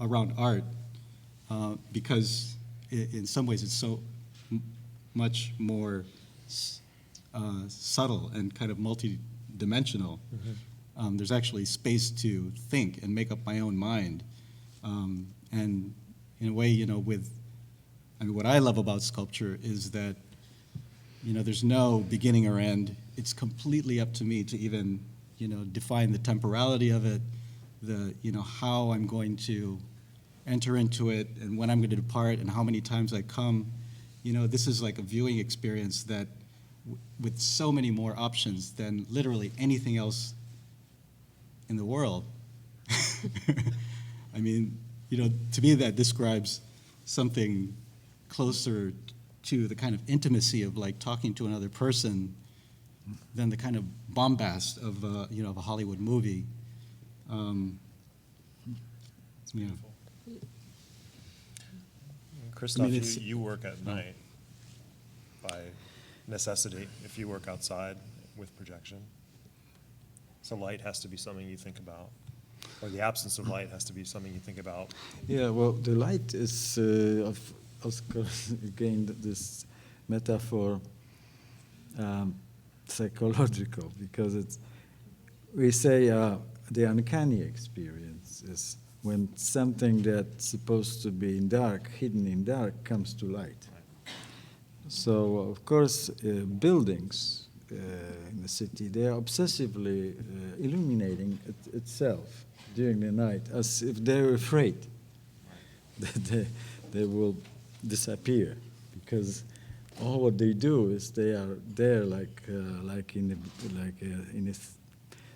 S3: around art, because in some ways it's so much more subtle and kind of multi-dimensional.
S12: Mm-hmm.
S3: There's actually space to think and make up my own mind. And in a way, you know, I mean, what I love about sculpture is that, you know, there's no beginning or end. It's completely up to me to even, you know, define the temporality of it, you know, how I'm going to enter into it and when I'm going to depart and how many times I come. You know, this is like a viewing experience that with so many more options than literally anything else in the world. I mean, you know, to me that describes something closer to the kind of intimacy of like talking to another person than the kind of bombast of you know, of a Hollywood movie. Yeah.
S12: Krzysztof,
S3: I mean,
S12: you work at night by necessity if you work outside with projection. So light has to be something you think about, or the absence of light has to be something you think about.
S4: Yeah, well, the light is, of course, again, this metaphor, psychological, because we say the uncanny experience is when something that's supposed to be in dark, hidden in dark, comes to light. So, of course, buildings in the city, they are obsessively illuminating itself during the night, as if they're afraid that they will disappear, because all what they do is they are there like in a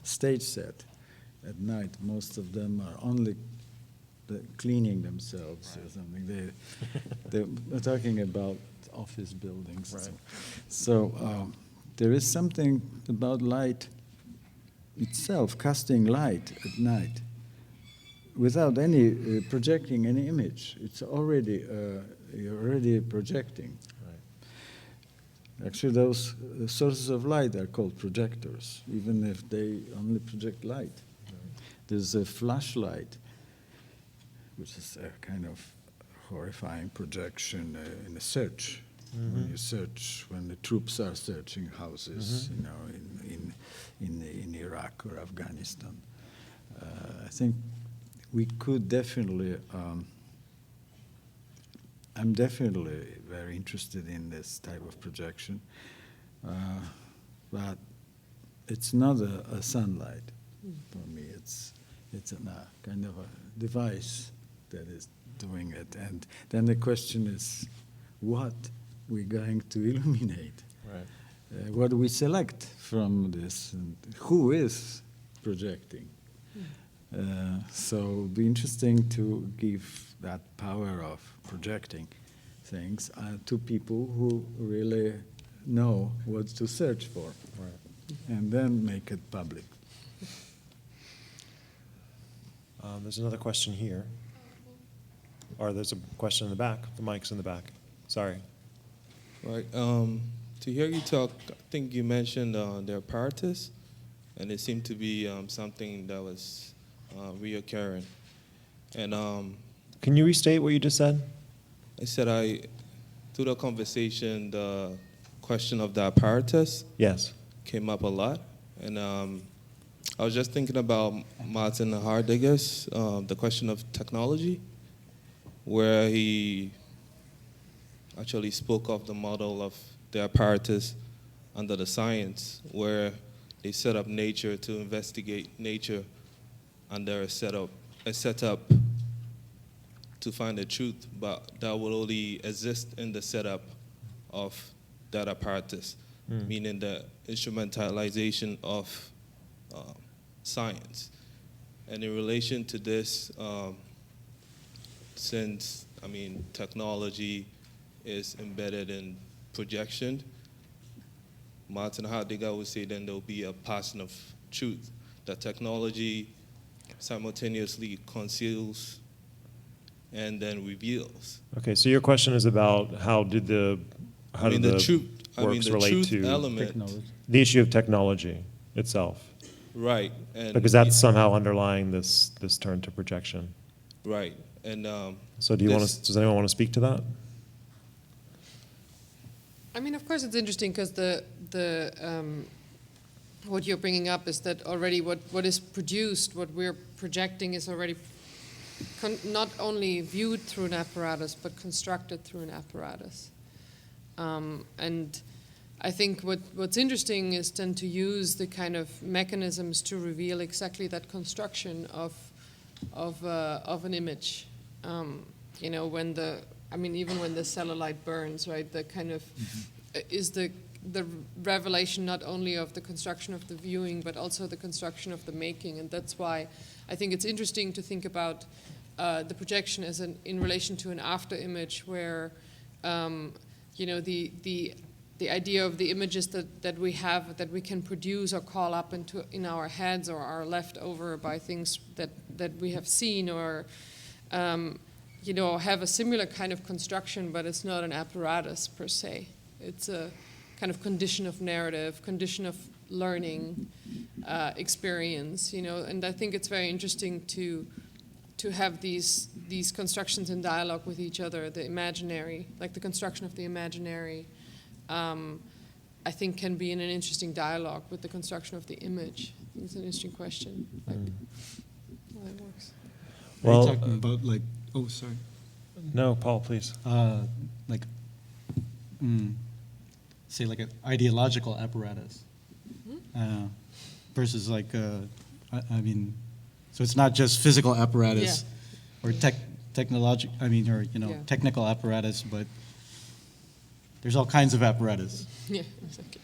S4: stage set at night. Most of them are only cleaning themselves or something. They're talking about office buildings.
S12: Right.
S4: So there is something about light itself, casting light at night, without any projecting any image. It's already you're already projecting. Right. Actually, those sources of light are called projectors, even if they only project light. Right. There's a flashlight, which is a kind of horrifying projection in a search. Mm-hmm. When you search, when the troops are searching houses, mm-hmm. you know, in Iraq or Afghanistan, I think we could definitely. I'm definitely very interested in this type of projection, but it's not a sunlight for me. It's a kind of a device that is doing it, and then the question is, what we're going to illuminate? Right. What do we select from this, and who is projecting? So it would be interesting to give that power of projecting things to people who really know what to search for, right. And then make it public.
S12: There's another question here. Or there's a question in the back. The mic's in the back. Sorry.
S17: Right. To hear you talk, I think you mentioned the apparatus, and it seemed to be something that was reoccurring. And
S12: can you restate what you just said?
S17: I said through the conversation, the question of the apparatus came up a lot. And I was just thinking about Martin Heidegger's the question of technology, where he actually spoke of the model of the apparatus under the science, where they set up nature to investigate nature under a setup to find the truth, but that will only exist in the setup of that apparatus, meaning the instrumentalization of science. And in relation to this, since, technology is embedded in projection, Martin Heidegger would say then there will be a passing of truth. That technology simultaneously conceals and then reveals.
S12: Okay, so your question is about how did the works relate to
S17: element,
S12: the issue of technology itself?
S17: Right, and
S12: because that's somehow underlying this turn to projection.
S17: Right, and
S12: so does anyone want to speak to that?
S11: Of course, it's interesting because what you're bringing up is that already what is produced, what we're projecting, is already not only viewed through an apparatus, but constructed through an apparatus. And I think what's interesting is then to use the kind of mechanisms to reveal exactly that construction of an image. Even when the cellulite burns, right? The kind of is the revelation not only of the construction of the viewing, but also the construction of the making, and that's why I think it's interesting to think about the projection as in relation to an after image, where the idea of the images that we have, that we can produce or call up in our heads, or are left over by things that we have seen, or have a similar kind of construction, but it's not an apparatus per se. It's a kind of condition of narrative, condition of learning, experience, and I think it's very interesting to have these constructions in dialogue with each other. The imaginary, like the construction of the imaginary, I think can be in an interesting dialogue with the construction of the image. I think it's an interesting question, how that works.
S3: Well, are you talking about sorry.
S12: No, Paul, please.
S3: Say like an ideological apparatus versus so it's not just physical apparatus or technical apparatus, but there's all kinds of apparatus.
S11: Yeah, exactly.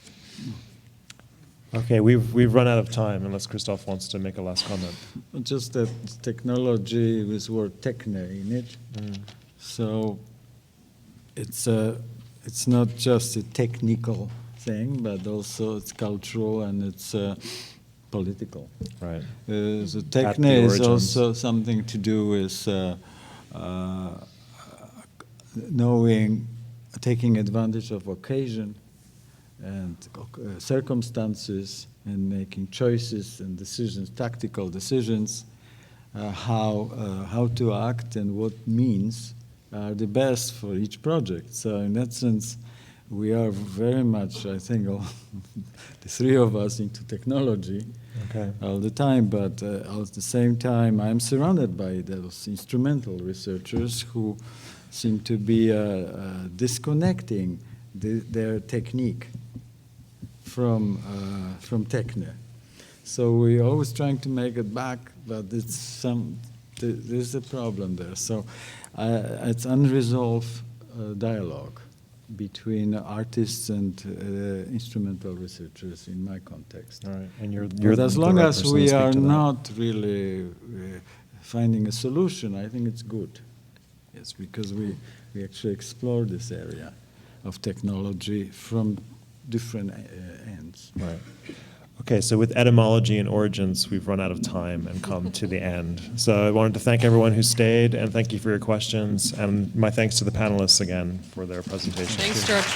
S12: Okay, we've run out of time, unless Krzysztof wants to make a last comment.
S4: Just that technology with the word techne in it. So it's not just a technical thing, but also it's cultural and it's political.
S12: Right.
S4: The techne is also something to do with taking advantage of occasion and circumstances, and making choices and decisions, tactical decisions, how to act and what means are the best for each project. So in that sense, we are very much, I think, all the three of us into technology all the time, but at the same time, I'm surrounded by those instrumental researchers who seem to be disconnecting their technique from techne. So we're always trying to make it back, but there's a problem there. So it's unresolved dialogue between artists and instrumental researchers in my context.
S12: All right, and
S4: but as long as we are not really finding a solution, I think it's good. Yes, because we actually explore this area of technology from different ends.
S12: Right. Okay, so with etymology and origins, we've run out of time and come to the end. So I wanted to thank everyone who stayed, and thank you for your questions, and my thanks to the panelists again for their presentation.
S11: Thanks, George.